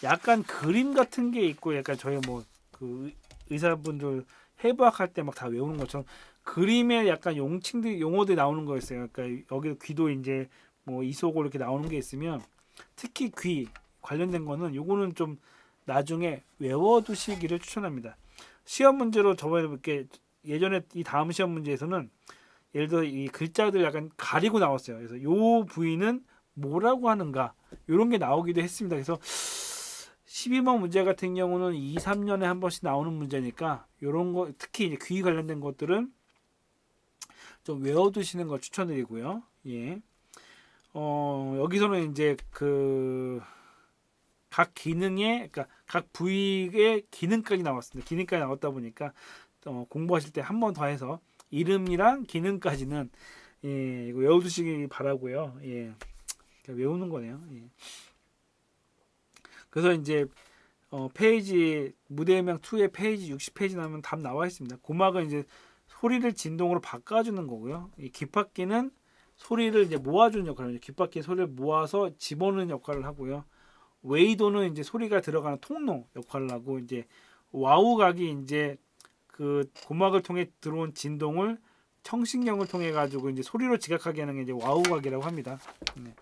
S1: 약간 그림 같은 게 있고 약간 저희 뭐 그 의사분들 해부학할 때 막 다 외우는 것처럼 그림에 약간 용어들이 나오는 거였어요. 그러니까 여기 귀도 이제 뭐 이소골 이렇게 나오는 게 있으면 특히 귀 관련된 거는 요거는 좀 나중에 외워두시기를 추천합니다. 시험 문제로 저번에 이렇게 예전에 이 다음 시험 문제에서는 예를 들어 이 글자들 약간 가리고 나왔어요. 그래서 요 부위는 뭐라고 하는가 이런 게 나오기도 했습니다. 그래서 12번 문제 같은 경우는 2, 3년에 한 번씩 나오는 문제니까 이런 거 특히 이제 귀 관련된 것들은 좀 외워두시는 걸 추천드리고요. 예. 여기서는 이제 그 각 기능의 그러니까 각 부위의 기능까지 나왔습니다. 기능까지 나왔다 보니까 공부하실 때 한 번 더 해서 이름이랑 기능까지는 예, 이거 외워두시기 바라고요. 예. 외우는 거네요. 예. 그래서 이제 페이지 무대음향 2의 페이지 60페이지 나면 답 나와 있습니다. 고막은 이제 소리를 진동으로 바꿔주는 거고요. 이 귓바퀴는 소리를 이제 모아주는 역할을 귓바퀴 소리를 모아서 집어넣는 역할을 하고요. 웨이도는 이제 소리가 들어가는 통로 역할을 하고 이제 와우각이 이제 그 고막을 통해 들어온 진동을 청신경을 통해 가지고 이제 소리로 지각하게 하는 게 이제 와우각이라고 합니다. 네.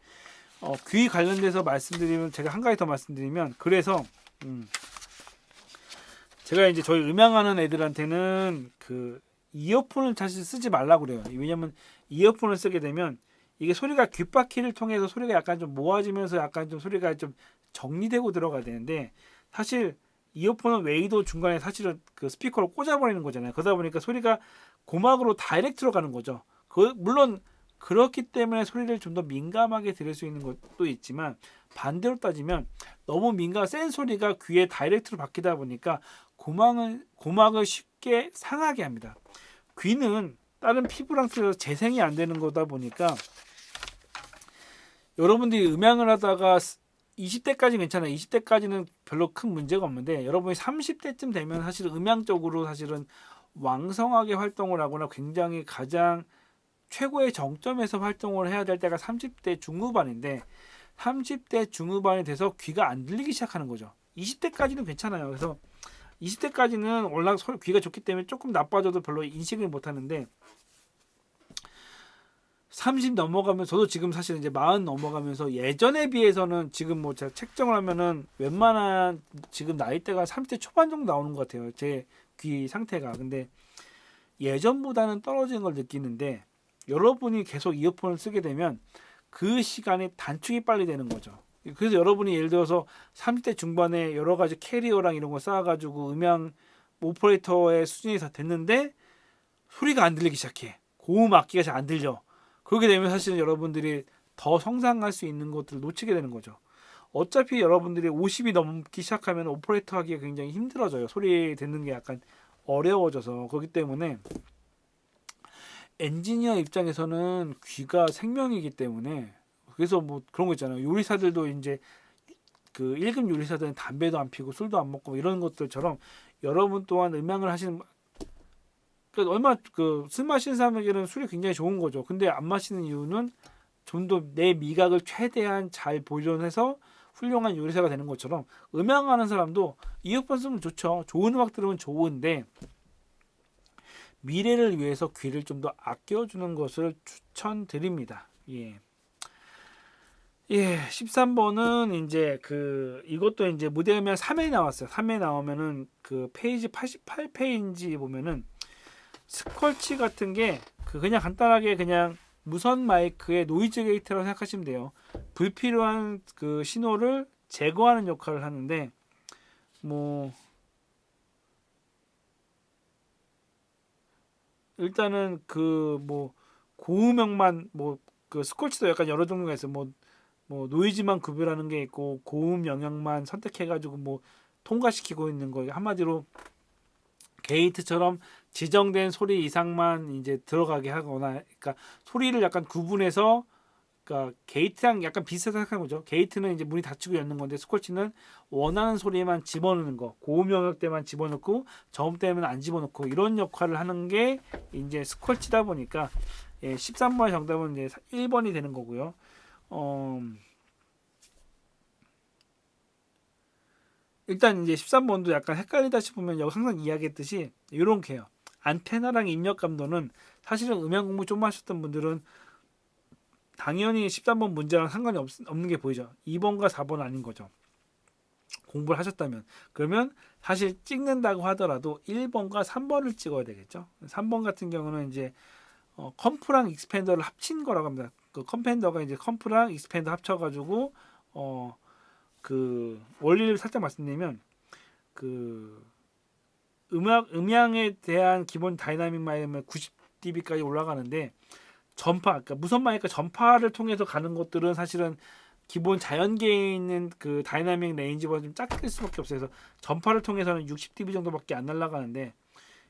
S1: 귀 관련돼서 말씀드리면 제가 한 가지 더 말씀드리면 그래서 제가 이제 저희 음향하는 애들한테는 그 이어폰을 사실 쓰지 말라고 그래요. 왜냐면 이어폰을 쓰게 되면 이게 소리가 귓바퀴를 통해서 소리가 약간 좀 모아지면서 약간 좀 소리가 좀 정리되고 들어가야 되는데 사실 이어폰은 웨이도 중간에 사실은 그 스피커로 꽂아버리는 거잖아요. 그러다 보니까 소리가 고막으로 다이렉트로 가는 거죠. 물론 그렇기 때문에 소리를 좀 더 민감하게 들을 수 있는 것도 있지만 반대로 따지면 너무 센 소리가 귀에 다이렉트로 박히다 보니까 고막을 쉽게 상하게 합니다. 귀는 다른 피부랑 틀려서 재생이 안 되는 거다 보니까 여러분들이 음향을 하다가 20대까지 괜찮아요. 20대까지는 별로 큰 문제가 없는데 여러분이 30대쯤 되면 사실 음향적으로 사실은 왕성하게 활동을 하거나 굉장히 가장 최고의 정점에서 활동을 해야 될 때가 30대 중후반인데 30대 중후반이 돼서 귀가 안 들리기 시작하는 거죠. 20대까지는 괜찮아요. 그래서 20대까지는 워낙 귀가 좋기 때문에 조금 나빠져도 별로 인식을 못 하는데 30 넘어가면 저도 지금 사실 이제 40 넘어가면서 예전에 비해서는 지금 뭐 제가 책정을 하면은 웬만한 지금 나이대가 30대 초반 정도 나오는 것 같아요. 제 귀 상태가. 근데 예전보다는 떨어지는 걸 느끼는데 여러분이 계속 이어폰을 쓰게 되면 그 시간이 단축이 빨리 되는 거죠. 그래서 여러분이 예를 들어서 30대 중반에 여러 가지 캐리어랑 이런 거 쌓아가지고 음향 오퍼레이터의 수준이 다 됐는데 소리가 안 들리기 시작해. 고음 악기가 잘 안 들려. 그렇게 되면 사실은 여러분들이 더 성장할 수 있는 것들을 놓치게 되는 거죠. 어차피 여러분들이 50이 넘기 시작하면 오퍼레이터 하기가 굉장히 힘들어져요. 소리 듣는 게 약간 어려워져서. 그렇기 때문에 엔지니어 입장에서는 귀가 생명이기 때문에 그래서 뭐 그런 거 있잖아요. 요리사들도 이제 그 1급 요리사들은 담배도 안 피고 술도 안 먹고 이런 것들처럼 여러분 또한 음향을 하시는 얼마 술 마시는 사람에게는 술이 굉장히 좋은 거죠. 근데 안 마시는 이유는 좀 더 내 미각을 최대한 잘 보존해서 훌륭한 요리사가 되는 것처럼 음향하는 사람도 이어폰 쓰면 좋죠. 좋은 음악 들으면 좋은데 미래를 위해서 귀를 좀 더 아껴주는 것을 추천드립니다. 예. 예, 13번은 이제 이것도 이제 무대음향 3회 나왔어요. 3회 나오면은 그 페이지 88페이지 보면은 스컬치 같은 게 그냥 간단하게 그냥 무선 마이크의 노이즈 게이트라고 생각하시면 돼요. 불필요한 그 신호를 제거하는 역할을 하는데 뭐 일단은 그 뭐 고음역만 뭐 그 스컬치도 약간 여러 종류가 있어요. 뭐 노이즈만 구별하는 게 있고 고음 영역만 선택해가지고 뭐 통과시키고 있는 거 한마디로 게이트처럼 지정된 소리 이상만 이제 들어가게 하거나, 그러니까 소리를 약간 구분해서, 그러니까 게이트랑 약간 비슷하게 생각하는 거죠. 게이트는 이제 문이 닫히고 열는 건데 스콜치는 원하는 소리만 집어넣는 거, 고음 영역 때만 집어넣고 저음 때는 안 집어넣고 이런 역할을 하는 게 이제 스콜치다 보니까 13번의 정답은 이제 1번이 되는 거고요. 일단 이제 13번도 약간 헷갈리다 싶으면 여기 항상 이야기했듯이 이런 게요. 안테나랑 입력 감도는 사실은 음향 공부 좀 하셨던 분들은 당연히 13번 문제랑 상관이 없는 게 보이죠. 2번과 4번 아닌 거죠. 공부를 하셨다면. 그러면 사실 찍는다고 하더라도 1번과 3번을 찍어야 되겠죠. 3번 같은 경우는 이제 컴프랑 익스펜더를 합친 거라고 합니다. 그 컴펜더가 이제 컴프랑 익스펜더 합쳐가지고 그 원리를 살짝 말씀드리면 그 음향에 대한 기본 다이나믹 마이크는 90dB까지 올라가는데 전파, 그러니까 무선 마이크 전파를 통해서 가는 것들은 사실은 기본 자연계에 있는 그 다이나믹 레인지보다 좀 작을 수밖에 없어요. 그래서 전파를 통해서는 60dB 정도밖에 안 날아가는데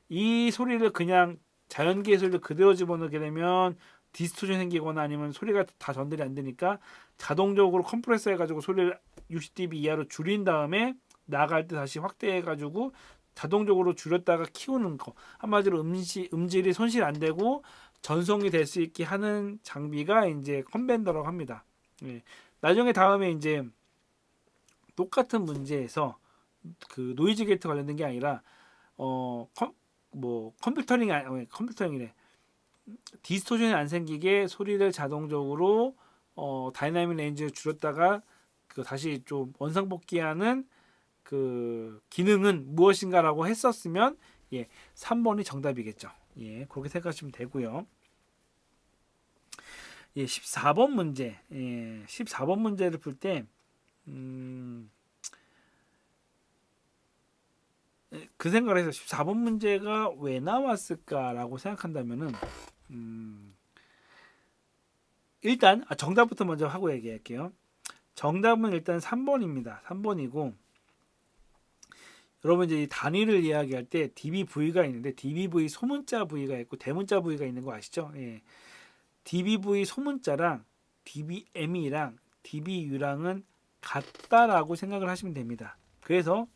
S1: 이 소리를 그냥 자연계의 소리를 그대로 집어넣게 되면 디스토션 생기거나 아니면 소리가 다 전달이 안 되니까 자동적으로 컴프레서 해가지고 소리를 60dB 이하로 줄인 다음에 나갈 때 다시 확대해가지고 자동적으로 줄였다가 키우는 거. 한마디로 음질이 손실 안 되고 전송이 될 수 있게 하는 장비가 이제 컨벤더라고 합니다. 예. 나중에 다음에 이제 똑같은 문제에서 그 노이즈 게이트 관련된 게 아니라 컴퓨터링이래. 디스토션이 안 생기게 소리를 자동적으로 다이나믹 레인지를 줄였다가 그 다시 좀 원상복귀하는 그 기능은 무엇인가라고 했었으면 3번이 정답이겠죠. 그렇게 생각하시면 되고요. 14번 문제. 14번 문제를 풀 때 그 생각을 해서 14번 문제가 왜 나왔을까라고 생각한다면은 일단 정답부터 먼저 하고 얘기할게요. 정답은 일단 3번입니다. 3번이고 여러분 이제 이 단위를 이야기할 때 DBV가 있는데 DBV 소문자 V가 있고 대문자 V가 있는 거 아시죠? DBV 소문자랑 DBM이랑 DBU랑은 같다라고 생각을 하시면 됩니다. 그래서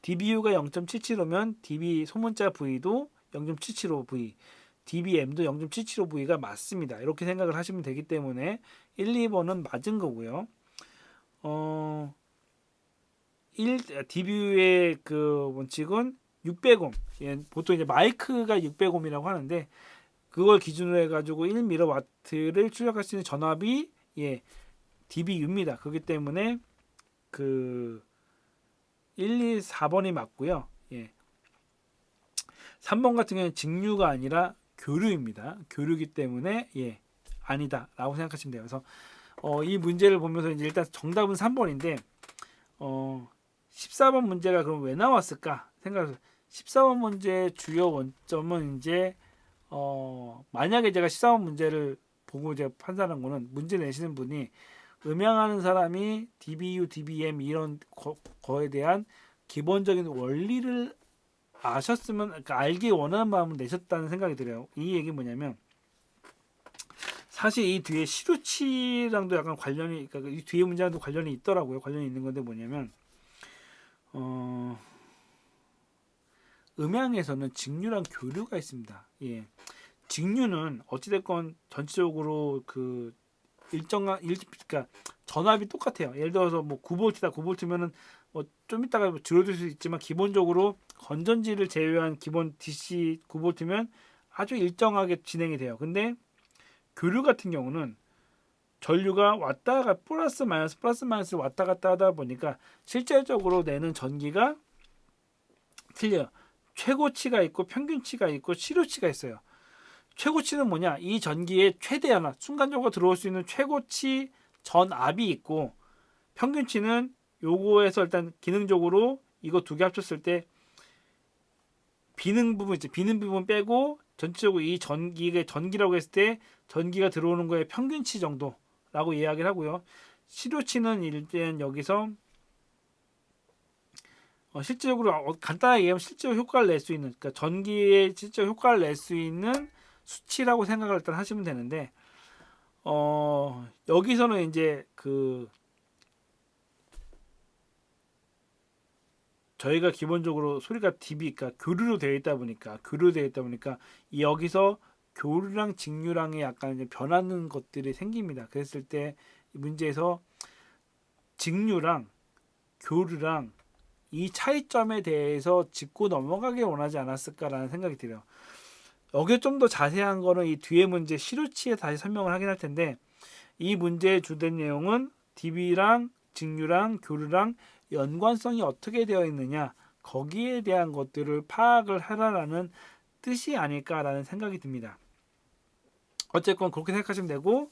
S1: DBU가 0.775면 DB 소문자 V도 0.775V, DBM도 0.775V가 맞습니다. 이렇게 생각을 하시면 되기 때문에 1, 2번은 맞은 거고요. DBU의 그 원칙은 600옴. 보통 이제 마이크가 600옴이라고 하는데 그걸 기준으로 해가지고 1mW를 출력할 수 있는 전압이 dBU입니다. 그렇기 때문에 그 1, 2, 4번이 맞고요. 3번 같은 경우는 직류가 아니라 교류입니다. 교류이기 때문에 아니다라고 생각하시면 돼요. 그래서 이 문제를 보면서 이제 일단 정답은 3번인데 14번 문제가 그럼 왜 나왔을까 생각해서 14번 문제의 주요 원점은 이제 만약에 제가 14번 문제를 보고 제가 판단한 거는 문제 내시는 분이 음향하는 사람이 DBU, DBM 이런 거에 대한 기본적인 원리를 아셨으면 그러니까 알기 원하는 마음을 내셨다는 생각이 들어요. 이 얘기 뭐냐면 사실 이 뒤에 시루치랑도 약간 관련이 그러니까 이 뒤에 문제랑도 관련이 있더라고요. 관련이 있는 건데 뭐냐면 음향에서는 직류랑 교류가 있습니다. 직류는 어찌됐건 전체적으로 그 그러니까 전압이 똑같아요. 예를 들어서 뭐 9V다 9V면은 뭐 좀 이따가 줄어들 수 있지만 기본적으로 건전지를 제외한 기본 DC 9V면 아주 일정하게 진행이 돼요. 근데 교류 같은 경우는 전류가 왔다가 플러스 마이너스 왔다 갔다 하다 보니까 실질적으로 내는 전기가 틀려요. 최고치가 있고 평균치가 있고 실효치가 있어요. 최고치는 뭐냐? 이 전기의 최대한 순간적으로 들어올 수 있는 최고치 전압이 있고 평균치는 요거에서 일단 기능적으로 이거 두 개 합쳤을 때 비는 부분 있죠. 비는 부분 빼고 전체적으로 이 전기라고 했을 때 전기가 들어오는 거의 평균치 정도라고 이야기를 하고요. 실효치는 일단 여기서 실질적으로 간단하게 얘기하면 실제로 효과를 낼 수 있는 그러니까 전기에 실제 효과를 낼 수 있는 수치라고 생각을 일단 하시면 되는데 여기서는 이제 그 저희가 기본적으로 소리가 DB 그러니까 교류로 되어 있다 보니까 이 여기서 교류랑 직류랑의 약간 이제 변하는 것들이 생깁니다. 그랬을 때 문제에서 직류랑 교류랑 이 차이점에 대해서 짚고 넘어가길 원하지 않았을까라는 생각이 들어요. 여기 좀 더 자세한 거는 이 뒤에 문제 시루치에 다시 설명을 하긴 할 텐데, 이 문제의 주된 내용은 DB랑 직류랑 교류랑 연관성이 어떻게 되어 있느냐, 거기에 대한 것들을 파악을 하라라는 뜻이 아닐까라는 생각이 듭니다. 어쨌건 그렇게 생각하시면 되고,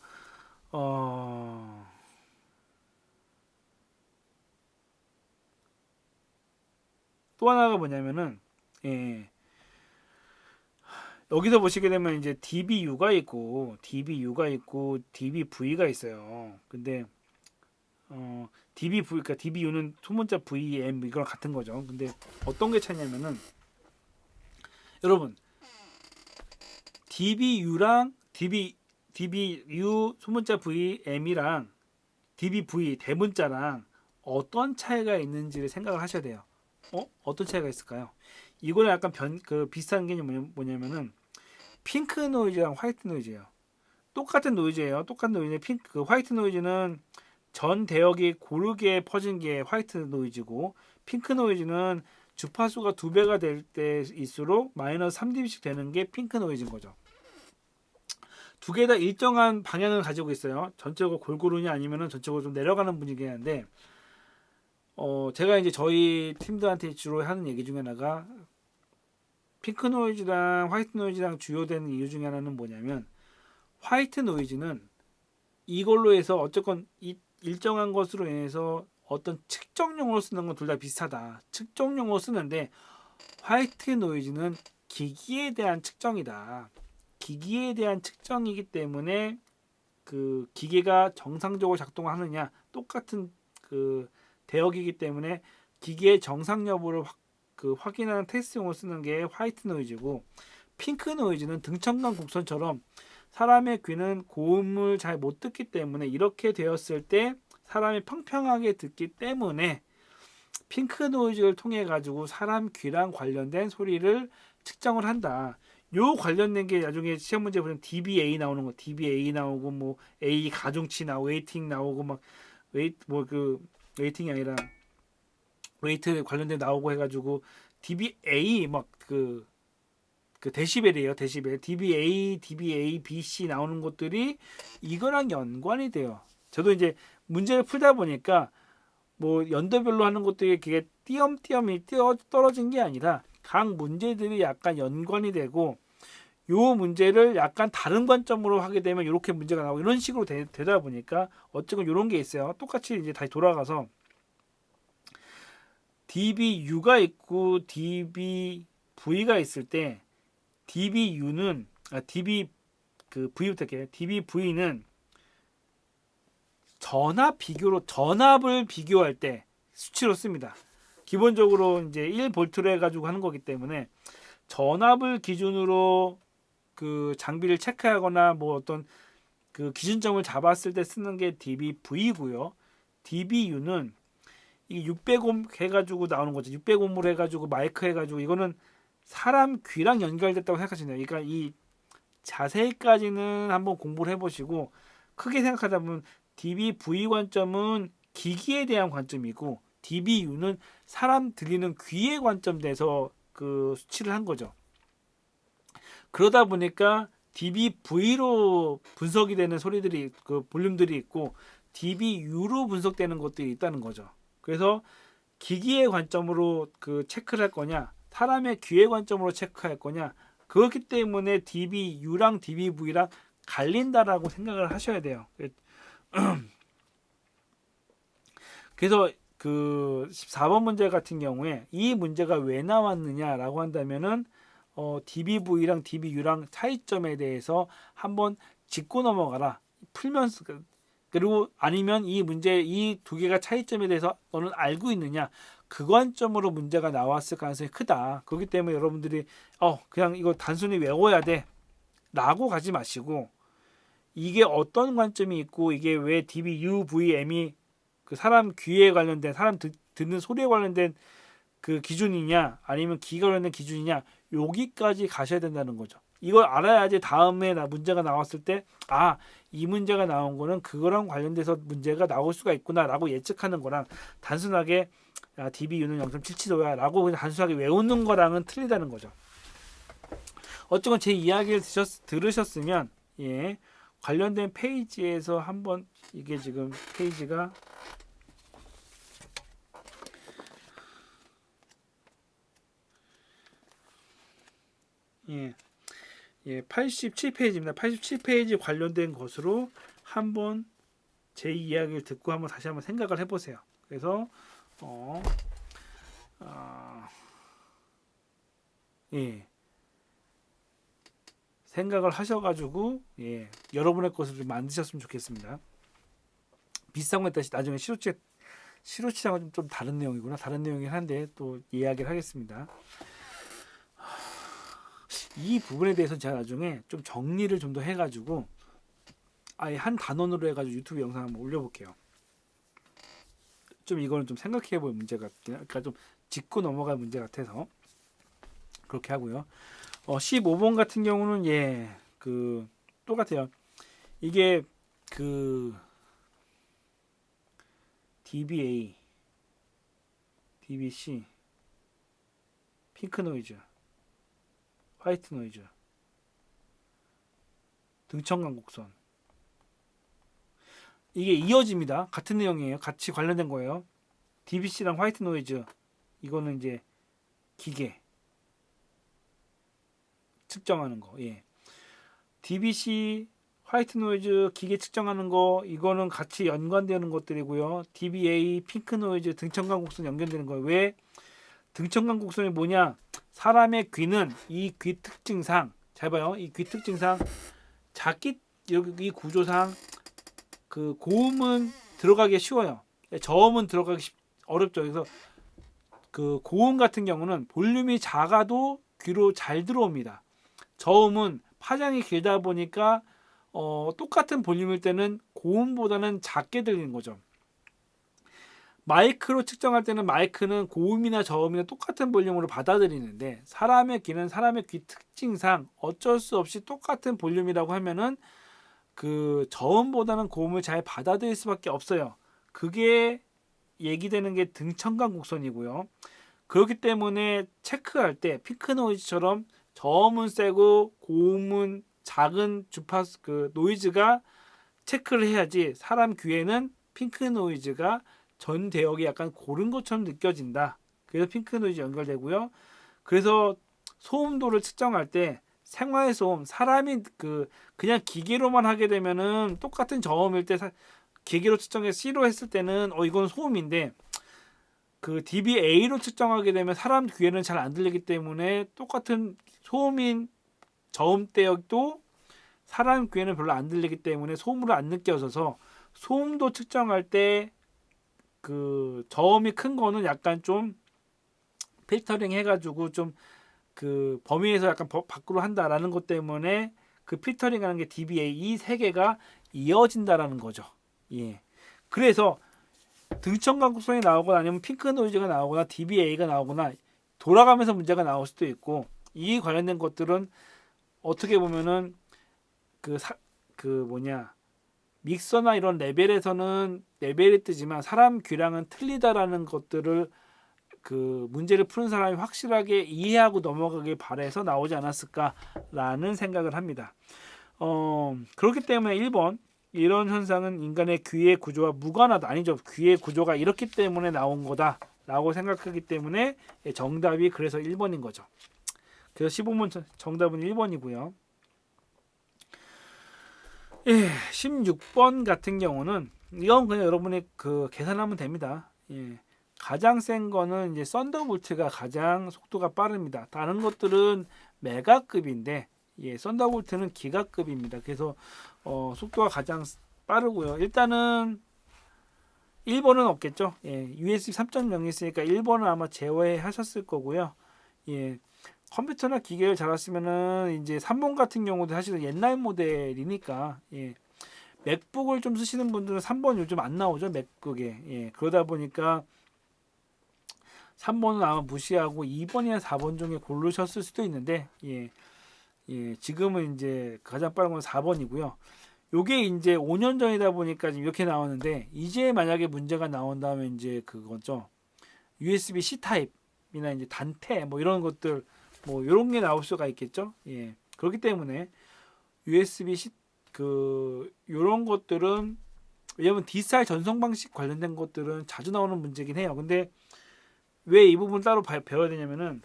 S1: 또 하나가 뭐냐면은, 예, 여기서 보시게 되면 이제 DBU가 있고 DBV가 있어요. 근데 DBV, 그러니까 DBU는 소문자 VM 이거랑 같은 거죠. 근데 어떤 게 차이냐면은, 여러분, DBU 소문자 VM이랑 DBV 대문자랑 어떤 차이가 있는지를 생각을 하셔야 돼요. 어떤 차이가 있을까요? 이거는 약간 비슷한 개념이 뭐냐면은, 핑크 노이즈랑 화이트 노이즈예요. 똑같은 노이즈예요. 똑같은 노이즈인데 화이트 노이즈는 전 대역이 고르게 퍼진 게 화이트 노이즈고, 핑크 노이즈는 주파수가 2배가 될 때일수록 마이너스 3dB씩 되는 게 핑크 노이즈인 거죠. 두 개 다 일정한 방향을 가지고 있어요. 전체적으로 골고루냐 아니면은 전체적으로 좀 내려가는 분위기긴 한데, 제가 이제 저희 팀들한테 주로 하는 얘기 중에 하나가, 핑크 노이즈랑 화이트 노이즈랑 주요되는 이유 중에 하나는 뭐냐면, 화이트 노이즈는 이걸로 해서 어쨌건 일정한 것으로 인해서 어떤 측정용으로 쓰는 건 둘 다 비슷하다. 측정용으로 쓰는데, 화이트 노이즈는 기기에 대한 측정이다. 기기에 대한 측정이기 때문에 그 기계가 정상적으로 작동하느냐, 똑같은 그 대역이기 때문에 기계의 정상 여부를 확인하는 테스트용으로 쓰는 게 화이트 노이즈고, 핑크 노이즈는 등청강 곡선처럼 사람의 귀는 고음을 잘 못 듣기 때문에, 이렇게 되었을 때 사람이 평평하게 듣기 때문에 핑크 노이즈를 통해 가지고 사람 귀랑 관련된 소리를 측정을 한다. 요 관련된 게 나중에 시험 문제 보면 DBA 나오는 거, DBA 나오고 뭐 A 가중치 나오고 웨이팅 나오고 막 웨이팅이 아니라 웨이트 관련된 나오고 해가지고 DBA 막 그 데시벨이에요. 데시벨. DBA, BC 나오는 것들이 이거랑 연관이 돼요. 저도 이제 문제를 풀다 보니까 뭐 연도별로 하는 것들이 그게 띄엄띄엄이 떨어진 게 아니라 각 문제들이 약간 연관이 되고, 요 문제를 약간 다른 관점으로 하게 되면 이렇게 문제가 나오고, 이런 식으로 되다 보니까 어쨌건 이런 게 있어요. 똑같이 이제 다시 돌아가서 DBU가 있고 DBV가 있을 때, DBU는 V부터 할게요. DBV는 전압을 비교할 때 수치로 씁니다. 기본적으로 이제 1볼트로 해가지고 하는 거기 때문에 전압을 기준으로 그 장비를 체크하거나 뭐 어떤 그 기준점을 잡았을 때 쓰는 게 DBV고요. DBU는 이게 600옴 해가지고 나오는 거죠. 600옴으로 해가지고 마이크 해가지고, 이거는 사람 귀랑 연결됐다고 생각하시면 돼요. 그러니까 이 자세히까지는 한번 공부를 해보시고, 크게 생각하다 보면 DBV 관점은 기기에 대한 관점이고, DBU는 사람 들리는 귀에 관점돼서 그 수치를 한 거죠. 그러다 보니까 DBV로 분석이 되는 소리들이, 그 볼륨들이 있고, DBU로 분석되는 것들이 있다는 거죠. 그래서 기기의 관점으로 그 체크를 할 거냐, 사람의 귀의 관점으로 체크할 거냐, 그렇기 때문에 DBU랑 DBV랑 갈린다라고 생각을 하셔야 돼요. 그래서 그 14번 문제 같은 경우에 이 문제가 왜 나왔느냐라고 한다면은, DBV랑 DBU랑 차이점에 대해서 한번 짚고 넘어가라, 풀면서. 그리고 아니면 이 두 개가 차이점에 대해서 너는 알고 있느냐, 그 관점으로 문제가 나왔을 가능성이 크다. 그렇기 때문에 여러분들이 그냥 이거 단순히 외워야 돼 라고 가지 마시고, 이게 어떤 관점이 있고, 이게 왜 DBU, VM이 그 사람 귀에 관련된, 사람 듣는 소리에 관련된 그 기준이냐, 아니면 귀가 관련된 기준이냐, 여기까지 가셔야 된다는 거죠. 이걸 알아야지 다음에 문제가 나왔을 때, 이 문제가 나온 거는 그거랑 관련돼서 문제가 나올 수가 있구나라고 예측하는 거랑, 단순하게 야, DBU는 0.77호야 라고 그냥 단순하게 외우는 거랑은 틀리다는 거죠. 어쨌건 제 이야기를 들으셨으면 예, 관련된 페이지에서 한번 이게 지금 페이지가 예, 87페이지입니다. 87페이지 관련된 것으로 한번 제 이야기를 듣고 한번 다시 한번 생각을 해보세요. 그래서 예, 생각을 하셔가지고 예, 여러분의 것을 좀 만드셨으면 좋겠습니다. 비슷한 거 있다 나중에 시로치랑은 좀 다른 내용이구나. 다른 내용이긴 한데 또 이야기를 하겠습니다. 이 부분에 대해서 제가 나중에 좀 정리를 좀 더 해가지고 아예 한 단원으로 해가지고 유튜브 영상 한번 올려볼게요. 좀 이거는 좀 생각해볼 문제가, 그러니까 좀 짚고 넘어갈 문제 같아서 그렇게 하고요. 15번 같은 경우는 예, 그 똑같아요. 이게 그 DBA, DBC, 핑크 노이즈, 화이트 노이즈, 등청강 곡선 이게 이어집니다. 같은 내용이에요. 같이 관련된 거예요. DBC랑 화이트 노이즈 이거는 이제 기계 측정하는 거. 예. DBC 화이트 노이즈 기계 측정하는 거 이거는 같이 연관되는 것들이고요. DBA 핑크 노이즈 등청강 곡선 연결되는 거예요. 왜? 등청강 곡선이 뭐냐? 사람의 귀는 이 귀 특징상 잘 봐요. 이 귀 특징상 작기 여기 구조상 그 고음은 들어가기 쉬워요. 저음은 들어가기 어렵죠. 그래서 그 고음 같은 경우는 볼륨이 작아도 귀로 잘 들어옵니다. 저음은 파장이 길다 보니까 똑같은 볼륨일 때는 고음보다는 작게 들리는 거죠. 마이크로 측정할 때는 마이크는 고음이나 저음이나 똑같은 볼륨으로 받아들이는데 사람의 귀는 사람의 귀 특징상 어쩔 수 없이 똑같은 볼륨이라고 하면은 그 저음보다는 고음을 잘 받아들일 수밖에 없어요. 그게 얘기되는 게 등청강 곡선이고요. 그렇기 때문에 체크할 때 핑크 노이즈처럼 저음은 세고 고음은 작은 주파수 그 노이즈가 체크를 해야지 사람 귀에는 핑크 노이즈가 전 대역이 약간 고른 것처럼 느껴진다. 그래서 핑크 노이즈 연결되고요. 그래서 소음도를 측정할 때 생활 소음 사람이 그냥 기계로만 하게 되면은 똑같은 저음일 때 기계로 측정해 C로 했을 때는 이건 소음인데 그 dBA로 측정하게 되면 사람 귀에는 잘 안 들리기 때문에 똑같은 소음인 저음대역도 사람 귀에는 별로 안 들리기 때문에 소음으로 안 느껴져서 소음도 측정할 때 그 저음이 큰 거는 약간 좀 필터링 해가지고 좀 그 범위에서 약간 밖으로 한다라는 것 때문에 그 필터링하는 게 dBA 이 세 개가 이어진다라는 거죠. 예. 그래서 등청강 곡선이 나오거나 아니면 핑크 노이즈가 나오거나 dBA가 나오거나 돌아가면서 문제가 나올 수도 있고 이 관련된 것들은 어떻게 보면은 믹서나 이런 레벨에서는 레벨이 뜨지만 사람 귀랑은 틀리다라는 것들을 그 문제를 푸는 사람이 확실하게 이해하고 넘어가길 바라서 나오지 않았을까라는 생각을 합니다. 그렇기 때문에 1번 이런 현상은 인간의 귀의 구조와 무관하다. 아니죠. 귀의 구조가 이렇기 때문에 나온 거다라고 생각하기 때문에 정답이 그래서 1번인 거죠. 그래서 15번 정답은 1번이고요. 예, 16번 같은 경우는 이건 그냥 여러분이 그 계산하면 됩니다. 예. 가장 센 거는 이제 썬더볼트가 가장 속도가 빠릅니다. 다른 것들은 메가급인데 예, 썬더볼트는 기가급입니다. 그래서 속도가 가장 빠르고요. 일단은 1번은 없겠죠. 예, USB 3.0이 있으니까 1번은 아마 제외하셨을 거고요. 예, 컴퓨터나 기계를 잘 하시면은 이제 3번 같은 경우도 사실은 옛날 모델이니까 예, 맥북을 좀 쓰시는 분들은 3번 요즘 안 나오죠. 맥북에. 예, 그러다 보니까 3번은 아마 무시하고 2번이나 4번 중에 고르셨을 수도 있는데 예, 지금은 이제 가장 빠른 건 4번이고요. 요게 이제 5년 전이다 보니까 지금 이렇게 나오는데 이제 만약에 문제가 나온다면 이제 그거죠. USB-C 타입이나 이제 단테 뭐 이런 것들 뭐 이런 게 나올 수가 있겠죠. 예. 그렇기 때문에 USB-C 그 이런 것들은 왜냐면 D스타일 전송 방식 관련된 것들은 자주 나오는 문제긴 해요. 근데 왜 이 부분 따로 배워야 되냐면은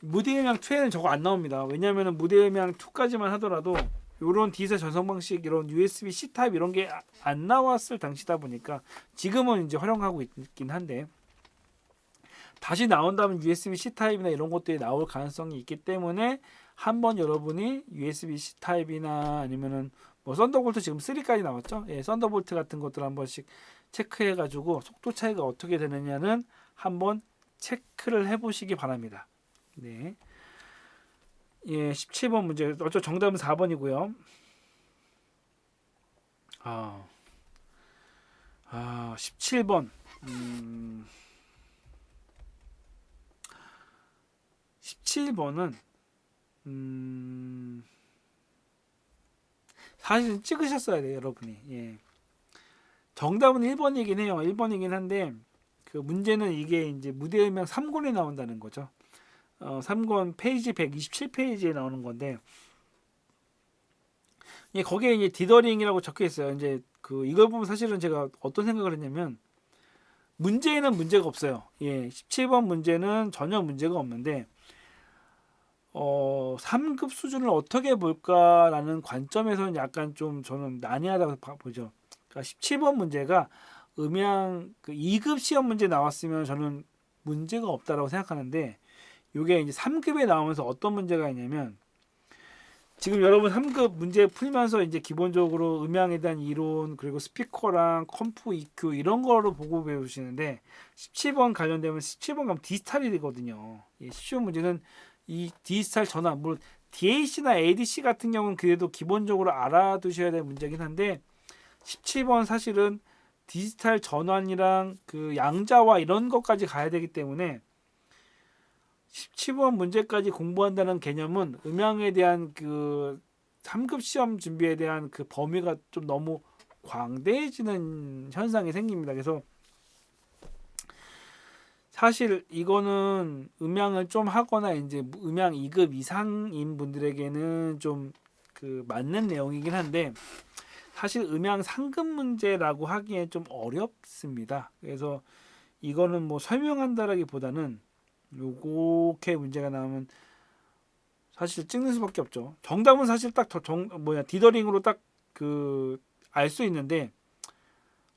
S1: 무대음향 2에는 저거 안 나옵니다. 왜냐면은 무대음향 2까지만 하더라도 이런 D스타일 전송 방식 이런 USB-C 타입 이런 게 안 나왔을 당시다 보니까 지금은 이제 활용하고 있긴 한데 다시 나온다면 USB-C 타입이나 이런 것들이 나올 가능성이 있기 때문에 한번 여러분이 USB-C 타입이나 아니면은 뭐 썬더볼트 지금 3까지 나왔죠. 예, 썬더볼트 같은 것들 한 번씩 체크해 가지고 속도 차이가 어떻게 되느냐는 한번 체크를 해 보시기 바랍니다. 네. 예, 17번 문제. 정답은 4번이고요. 17번. 17번은 사실 찍으셨어야 돼요, 여러분이. 예. 정답은 1번이긴 해요. 1번이긴 한데 그 문제는 이게 이제 무대음향 3권에 나온다는 거죠. 3권 페이지 127페이지에 나오는 건데 예, 거기에 이제 디더링이라고 적혀 있어요. 이제 그 이걸 보면 사실은 제가 어떤 생각을 했냐면 문제에는 문제가 없어요. 예, 17번 문제는 전혀 문제가 없는데 3급 수준을 어떻게 볼까라는 관점에서는 약간 좀 저는 난해하다고 보죠. 그러니까 17번 문제가 음향 그 2급 시험 문제 나왔으면 저는 문제가 없다라고 생각하는데 이게 이제 3급에 나오면서 어떤 문제가 있냐면 지금 여러분 3급 문제 풀면서 이제 기본적으로 음향에 대한 이론 그리고 스피커랑 컴프 EQ 이런 거로 보고 배우시는데 17번 관련되면 17번 가면 디지털이거든요. 17번 문제는 이 디지털 전환 물론 DAC나 ADC 같은 경우는 그래도 기본적으로 알아두셔야 될 문제긴 한데 17번 사실은 디지털 전환이랑 그 양자와 이런 것까지 가야 되기 때문에 17번 문제까지 공부한다는 개념은 음향에 대한 그 3급 시험 준비에 대한 그 범위가 좀 너무 광대해지는 현상이 생깁니다. 그래서 사실 이거는 음향을 좀 하거나 이제 음향 2급 이상인 분들에게는 좀 그 맞는 내용이긴 한데 사실 음향 상급 문제라고 하기엔 좀 어렵습니다. 그래서 이거는 뭐 설명한다라기보다는 요렇게 문제가 나오면 사실 찍는 수밖에 없죠. 정답은 사실 딱 디더링으로 딱 그 알 수 있는데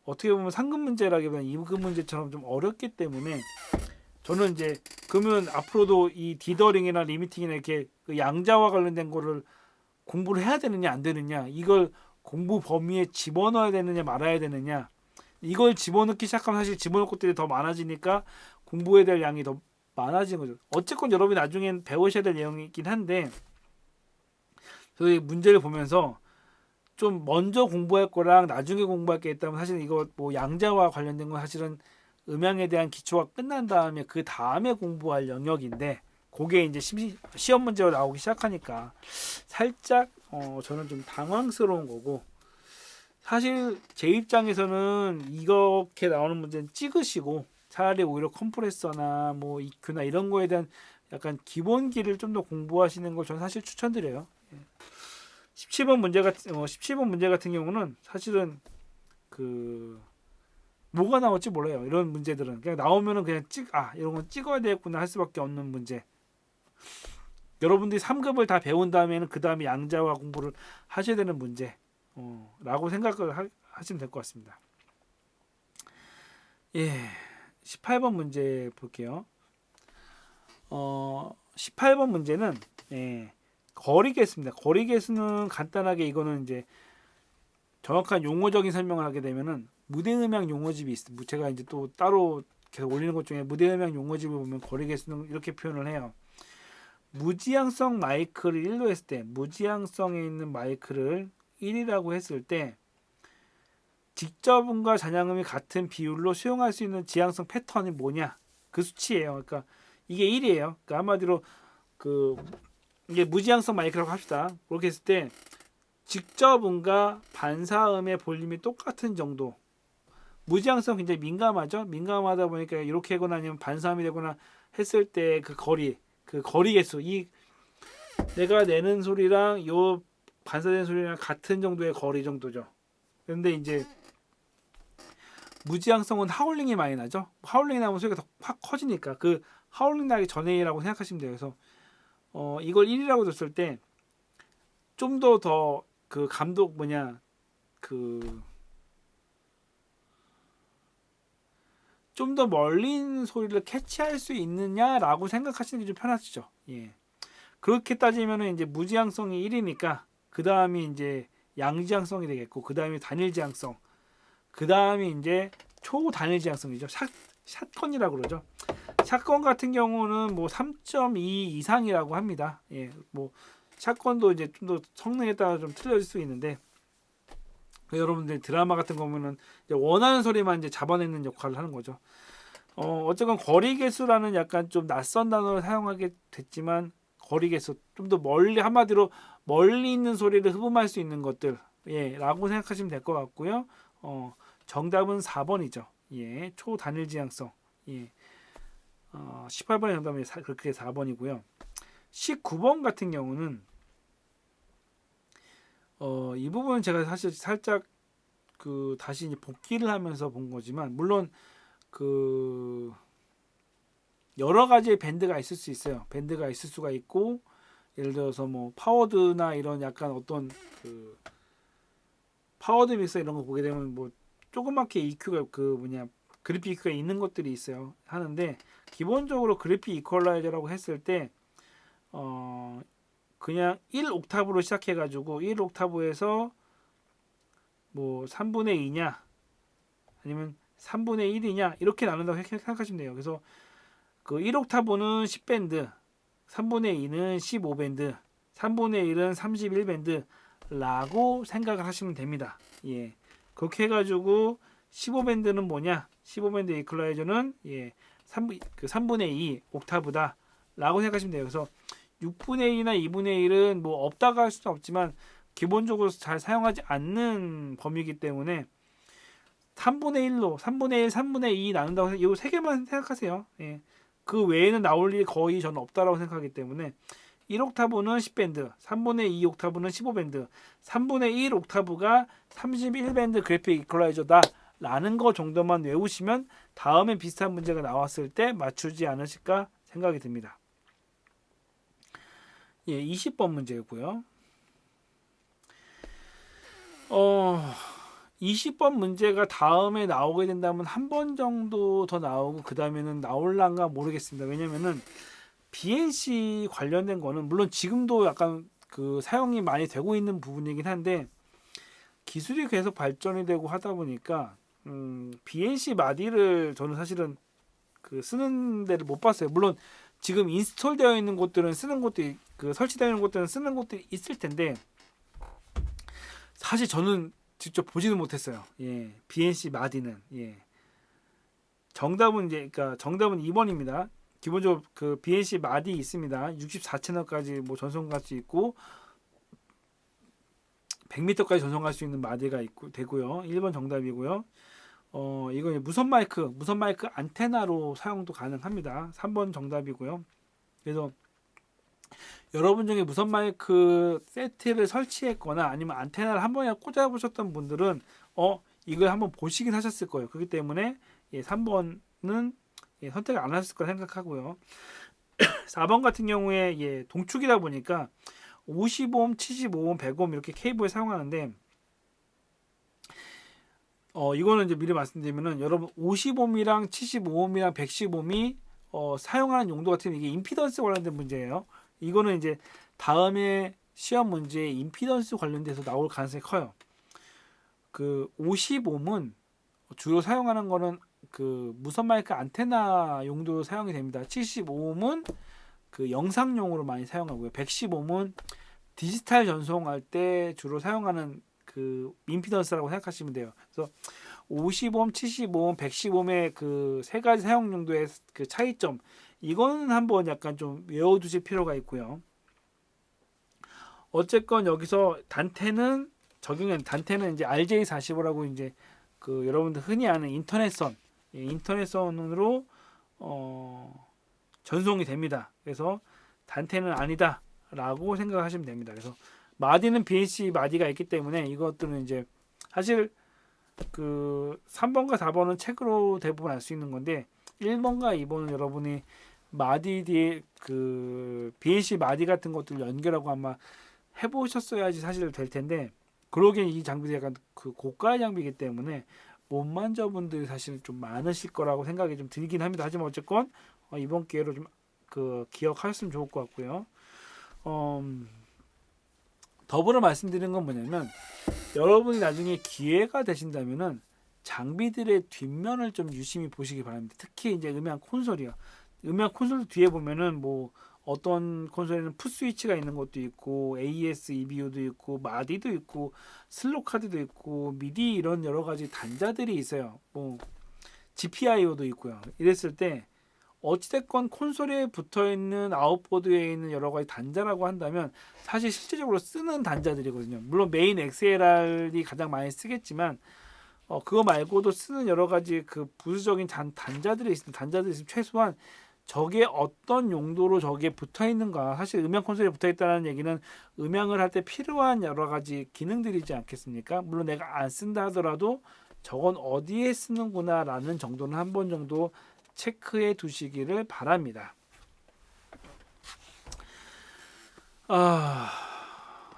S1: 어떻게 보면 상급 문제라기보다는 2급 문제처럼 좀 어렵기 때문에 저는 이제 그러면 앞으로도 이 디더링이나 리미팅이나 이렇게 그 양자와 관련된 거를 공부를 해야 되느냐 안 되느냐 이걸 공부 범위에 집어넣어야 되느냐 말아야 되느냐 이걸 집어넣기 시작하면 사실 집어넣을 것들이 더 많아지니까 공부해야 될 양이 더 많아지는 거죠. 어쨌건 여러분이 나중엔 배우셔야 될 내용이긴 한데 저희 문제를 보면서 좀 먼저 공부할 거랑 나중에 공부할 게 있다면 사실 이거 뭐 양자와 관련된 건 사실은 음향에 대한 기초가 끝난 다음에 그 다음에 공부할 영역인데 그게 이제 시험 문제로 나오기 시작하니까 살짝 저는 좀 당황스러운 거고 사실 제 입장에서는 이렇게 나오는 문제는 찍으시고 차라리 오히려 컴프레서나 뭐 EQ나 이런 거에 대한 약간 기본기를 좀 더 공부하시는 걸 저는 사실 추천드려요. 17번 문제 같은 경우는 사실은 그 뭐가 나올지 몰라요. 이런 문제들은 그냥 나오면은 그냥 이런 건 찍어야 되겠구나 할 수밖에 없는 문제. 여러분들이 3급을 다 배운 다음에는 그 다음에 양자와 공부를 하셔야 되는 문제. 라고 생각을 하시면 될 것 같습니다. 예, 18번 문제 볼게요. 18번 문제는 거리 개수입니다. 거리 개수는 간단하게 이거는 이제 정확한 용어적인 설명을 하게 되면은 무대음향 용어집이 있습니다. 제가 이제 또 따로 계속 올리는 것 중에 무대음향 용어집을 보면 거리 개수는 이렇게 표현을 해요. 무지향성 마이크를 1로 했을 때 무지향성에 있는 마이크를 1이라고 했을 때 직접음과 잔향음이 같은 비율로 수용할 수 있는 지향성 패턴이 뭐냐 그 수치예요. 그러니까 이게 1이에요. 그러니까 한마디로 그 이게 무지향성 마이크라고 합시다. 그렇게 했을 때 직접음과 반사음의 볼륨이 똑같은 정도 무지향성 굉장히 민감하죠. 민감하다 보니까 이렇게 하거나 아니면 반사음이 되거나 했을 때 그 거리 개수, 이 내가 내는 소리랑 요 반사되는 소리랑 같은 정도의 거리 정도죠. 근데 이제 무지향성은 하울링이 많이 나죠. 하울링이 나면 소리가 더 확 커지니까 그 하울링 나기 전에라고 생각하시면 돼요. 그래서 이걸 1이라고 줬을 때 좀 더 그 감독 그 좀 더 멀리 있는 소리를 캐치할 수 있느냐라고 생각하시는 게 좀 편하시죠. 예. 그렇게 따지면은 이제 무지향성이 1이니까 그 다음이 이제 양지향성이 되겠고 그 다음이 단일지향성, 그 다음이 이제 초단일지향성이죠. 샷건이라고 그러죠. 샷건 같은 경우는 뭐 3.2 이상이라고 합니다. 예, 뭐 샷건도 이제 좀 더 성능에 따라 좀 틀려질 수 있는데 여러분들 드라마 같은 거 보면은 이제 원하는 소리만 이제 잡아내는 역할을 하는 거죠. 어쨌건 거리계수라는 약간 좀 낯선 단어를 사용하게 됐지만 거리계수 좀 더 멀리 한마디로 멀리 있는 소리를 흡음할 수 있는 것들 라고 생각하시면 될 것 같고요. 정답은 4번이죠. 예, 초단일지향성. 예. 18번의 정답이 그렇게 4번이고요. 19번 같은 경우는 이 부분은 제가 사실 살짝 그 다시 이제 복기를 하면서 본 거지만 물론 그 여러 가지의 밴드가 있을 수 있어요. 밴드가 있을 수가 있고 예를 들어서 뭐 파워드나 이런 약간 어떤 그 파워드 믹서 이런 거 보게 되면 뭐 조그맣게 EQ가 그래픽 EQ가 있는 것들이 있어요. 하는데 기본적으로 그래픽 이퀄라이저라고 했을 때 그냥 1옥타브로 시작해 가지고 1옥타브에서 뭐 3분의 2냐 아니면 3분의 1이냐 이렇게 나눈다고 생각하시면 돼요. 그래서 그 1옥타브는 10밴드, 3분의 2는 15밴드, 3분의 1은 31밴드라고 생각을 하시면 됩니다. 예. 그렇게 해가지고 15밴드는 뭐냐? 15밴드 이퀄라이저는 3분의 2 옥타브다 라고 생각하시면 돼요. 그래서 6분의 2나 2분의 1은 뭐 없다고 할 수는 없지만 기본적으로 잘 사용하지 않는 범위이기 때문에 3분의 1로 3분의 1, 3분의 2 나눈다고 해서 이 세 개만 생각하세요. 예. 그 외에는 나올 일이 거의 저는 없다라고 생각하기 때문에 1옥타브는 10밴드, 3분의 2 옥타브는 15밴드, 3분의 1 옥타브가 31밴드 그래픽 이퀄라이저다 라는 거 정도만 외우시면 다음에 비슷한 문제가 나왔을 때 맞추지 않으실까 생각이 듭니다. 예, 20번 문제고요. 20번 문제가 다음에 나오게 된다면 한 번 정도 더 나오고 그 다음에는 나올란가 모르겠습니다. 왜냐면은 BNC 관련된 거는 물론 지금도 약간 그 사용이 많이 되고 있는 부분이긴 한데 기술이 계속 발전이 되고 하다 보니까 BNC 마디를 저는 사실은 그 쓰는 데를 못 봤어요. 물론 지금 인스톨되어 있는 곳들은 쓰는 곳들이 그 설치되어 있는 곳들은 쓰는 곳들이 있을 텐데 사실 저는 직접 보지는 못했어요. 예, BNC 마디는 정답은 그러니까 정답은 2번입니다. 기본적으로 그 BNC 마디 있습니다. 64채널까지 뭐 전송 갈 수 있고 100m까지 전송 갈 수 있는 마디가 되고요. 1번 정답이고요. 이건 무선 마이크 안테나로 사용도 가능합니다. 3번 정답이고요. 그래서 여러분 중에 무선 마이크 세트를 설치했거나 아니면 안테나를 한 번에 꽂아 보셨던 분들은 이걸 한번 보시긴 하셨을 거예요. 그렇기 때문에 3번은 선택을 안 하셨을 거라 생각하고요. 4번 같은 경우에 동축이다 보니까 50옴, 75옴, 100옴 이렇게 케이블을 사용하는데 이거는 이제 미리 말씀드리면은 여러분 50옴이랑 75옴이랑 110옴이 사용하는 용도 같은 이게 임피던스 관련된 문제예요. 이거는 이제 다음에 시험 문제에 임피던스 관련돼서 나올 가능성이 커요. 그 50옴은 주로 사용하는 거는 그 무선 마이크 안테나 용도로 사용이 됩니다. 75옴은 그 영상용으로 많이 사용하고요. 110옴은 디지털 전송할 때 주로 사용하는 그 임피던스라고 생각하시면 돼요. 그래서 50옴, 75옴, 110옴의 그 세 가지 사용 용도의 그 차이점 이거는 한번 약간 좀 외워두실 필요가 있고요. 어쨌건 여기서 단테는 이제 RJ45라고 이제 그 여러분들 흔히 아는 인터넷선, 예, 인터넷선으로 전송이 됩니다. 그래서 단테는 아니다라고 생각하시면 됩니다. 그래서 마디는 BNC 마디가 있기 때문에 이것들은 이제 사실 그 3번과 4번은 책으로 대부분 알 수 있는 건데 1번과 2번은 여러분이 마디 뒤에 그 BNC 마디 같은 것들 연결하고 아마 해보셨어야지 사실 될 텐데 그러기엔 이 장비도 약간 그 고가의 장비이기 때문에 못 만져본 분들이 사실 좀 많으실 거라고 생각이 좀 들긴 합니다. 하지만 어쨌건 이번 기회로 좀 그 기억하셨으면 좋을 것 같고요. 더불어 말씀드리는 건 뭐냐면 여러분이 나중에 기회가 되신다면은 장비들의 뒷면을 좀 유심히 보시기 바랍니다. 특히 이제 음향 콘솔이요. 음향 콘솔 뒤에 보면은 뭐 어떤 콘솔에는 풋 스위치가 있는 것도 있고 AS, EBU도 있고 마디도 있고 슬롯 카드도 있고 미디 이런 여러 가지 단자들이 있어요. 뭐 GPIO도 있고요. 이랬을 때 어찌됐건 콘솔에 붙어있는 아웃보드에 있는 여러 가지 단자라고 한다면 사실 실질적으로 쓰는 단자들이거든요. 물론 메인 XLR이 가장 많이 쓰겠지만 그거 말고도 쓰는 여러 가지 그 부수적인 단자들이 있습니다. 단자들이 있으면 최소한 저게 어떤 용도로 저게 붙어 있는가. 사실 음향 콘솔에 붙어 있다는 얘기는 음향을 할 때 필요한 여러 가지 기능들이지 않겠습니까? 물론 내가 안 쓴다 하더라도 저건 어디에 쓰는구나라는 정도는 한 번 정도 체크해 두시기를 바랍니다.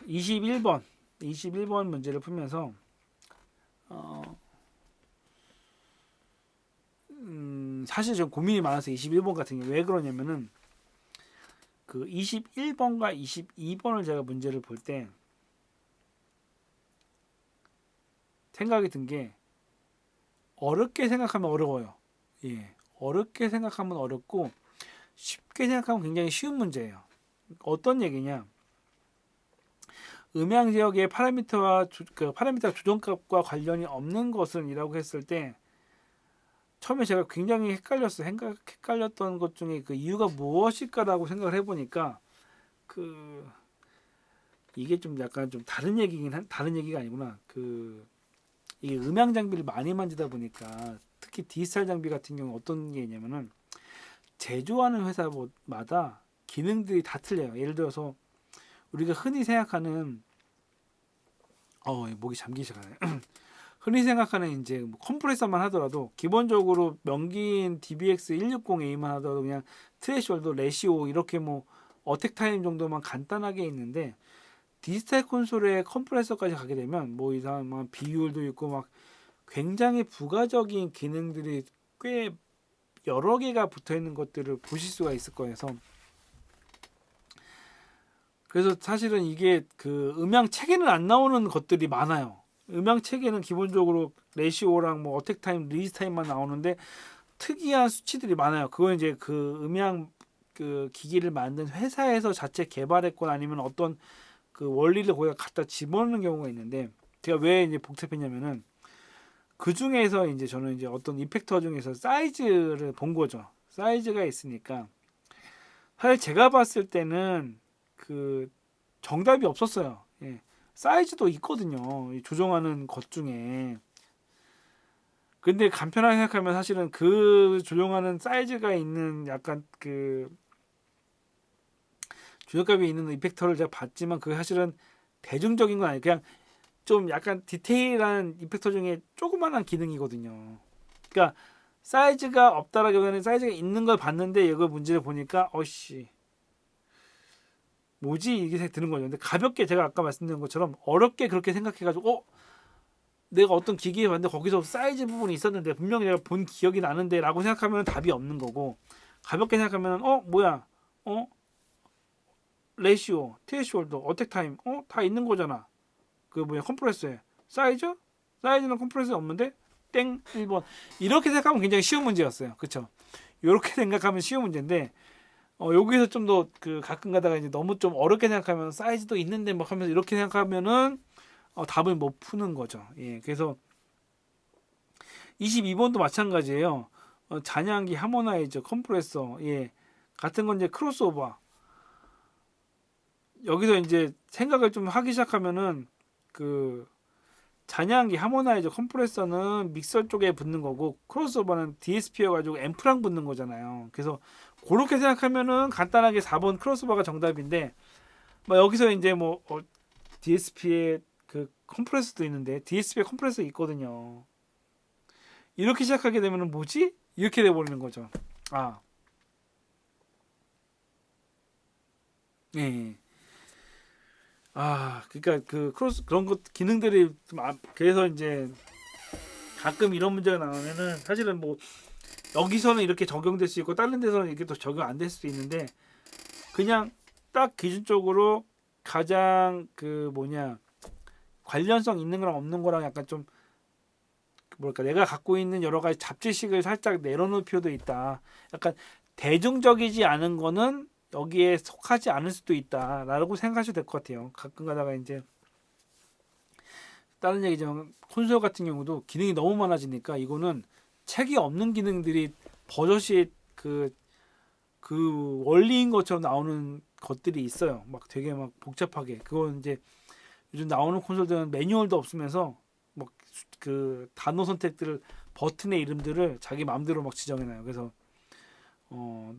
S1: 21번 문제를 풀면서 사실 좀 고민이 많아서 21번 같은 게 왜 그러냐면은 그 21번과 22번을 제가 문제를 볼 때 생각이 든 게 어렵게 생각하면 어려워요. 예. 어렵게 생각하면 어렵고 쉽게 생각하면 굉장히 쉬운 문제예요. 어떤 얘기냐? 음향 지역의 파라미터 조정값과 관련이 없는 것은이라고 했을 때 처음에 제가 굉장히 헷갈렸던 것 중에 그 이유가 무엇일까라고 생각을 해보니까 그 이게 좀 약간 좀 다른 얘기가 아니구나. 그 이게 음향 장비를 많이 만지다 보니까 특히 디지털 장비 같은 경우 어떤 게 있냐면은 제조하는 회사마다 기능들이 다 틀려요. 예를 들어서 우리가 흔히 생각하는 목이 잠기기 시작하네. 흔히 생각하는 이제 뭐 컴프레서만 하더라도 기본적으로 명기인 DBX 160A만 하더라도 그냥 트레시홀드, 레시오 이렇게 뭐 어택 타임 정도만 간단하게 있는데 디지털 콘솔의 컴프레서까지 가게 되면 뭐 이상한 비율도 있고 막 굉장히 부가적인 기능들이 꽤 여러 개가 붙어 있는 것들을 보실 수가 있을 거예요. 그래서 사실은 이게 그 음향 책에는 안 나오는 것들이 많아요. 음향 책에는 기본적으로 레시오랑 뭐 어택 타임, 리리즈 타임만 나오는데 특이한 수치들이 많아요. 그건 이제 그 음향 그 기기를 만든 회사에서 자체 개발했거나 아니면 어떤 그 원리를 거기다 갖다 집어넣는 경우가 있는데 제가 왜 이제 복잡했냐면은 그 중에서 이제 저는 이제 어떤 이펙터 중에서 사이즈를 본 거죠. 사이즈가 있으니까 사실 제가 봤을 때는 그 정답이 없었어요. 예. 사이즈도 있거든요. 조정하는 것 중에. 근데 간편하게 생각하면 사실은 그 조정하는 사이즈가 있는 약간 그 조절감이 있는 이펙터를 제가 봤지만 그게 사실은 대중적인 건 아니에요. 그냥 좀 약간 디테일한 이펙터 중에 조그만한 기능이거든요. 그러니까 사이즈가 없다라기보다는 사이즈가 있는 걸 봤는데 이거 문제를 보니까 뭐지 이게 생각이 드는 거죠. 근데 가볍게 제가 아까 말씀드린 것처럼 어렵게 그렇게 생각해가지고 내가 어떤 기기에 봤는데 거기서 사이즈 부분이 있었는데 분명히 내가 본 기억이 나는데 라고 생각하면 답이 없는 거고 가볍게 생각하면 뭐야 레시오, 트레시홀드, 어택 타임 다 있는 거잖아. 그 뭐야 컴프레서에 사이즈? 사이즈는 컴프레서에 없는데 땡 1번 이렇게 생각하면 굉장히 쉬운 문제였어요. 그쵸? 이렇게 생각하면 쉬운 문제인데 여기서 좀 더 그 가끔 가다가 이제 너무 좀 어렵게 생각하면 사이즈도 있는데 막 하면서 이렇게 생각하면은 답을 못 푸는 거죠. 예, 그래서 22번도 마찬가지예요. 잔향기, 하모나이저, 컴프레서, 예, 같은 건 이제 크로스오버. 여기서 이제 생각을 좀 하기 시작하면은 그 잔향기 하모나이저 컴프레서는 믹서 쪽에 붙는 거고 크로스오버는 DSP여가지고 앰프랑 붙는 거잖아요. 그래서 그렇게 생각하면은 간단하게 4번 크로스오버가 정답인데 뭐 여기서 이제 뭐 DSP의 그 컴프레서도 있는데 DSP에 컴프레서 있거든요. 이렇게 시작하게 되면은 뭐지? 이렇게 돼버리는 거죠. 아, 예. 아, 그러니까 그 크로스 그런 것 기능들이 좀 그래서 이제 가끔 이런 문제가 나오면은 사실은 뭐 여기서는 이렇게 적용될 수 있고 다른 데서는 이렇게 또 적용 안 될 수도 있는데 그냥 딱 기준적으로 가장 그 뭐냐 관련성 있는 거랑 없는 거랑 약간 좀 뭐랄까 내가 갖고 있는 여러 가지 잡지식을 살짝 내려놓을 필요도 있다. 약간 대중적이지 않은 거는 여기에 속하지 않을 수도 있다라고 생각하셔도 될 것 같아요. 가끔 가다가 이제 다른 얘기지만 콘솔 같은 경우도 기능이 너무 많아지니까 이거는 책이 없는 기능들이 버젓이 그 원리인 것처럼 나오는 것들이 있어요. 막 되게 막 복잡하게. 그건 이제 요즘 나오는 콘솔들은 매뉴얼도 없으면서 막 그 단어 선택들을 버튼의 이름들을 자기 마음대로 막 지정해놔요. 그래서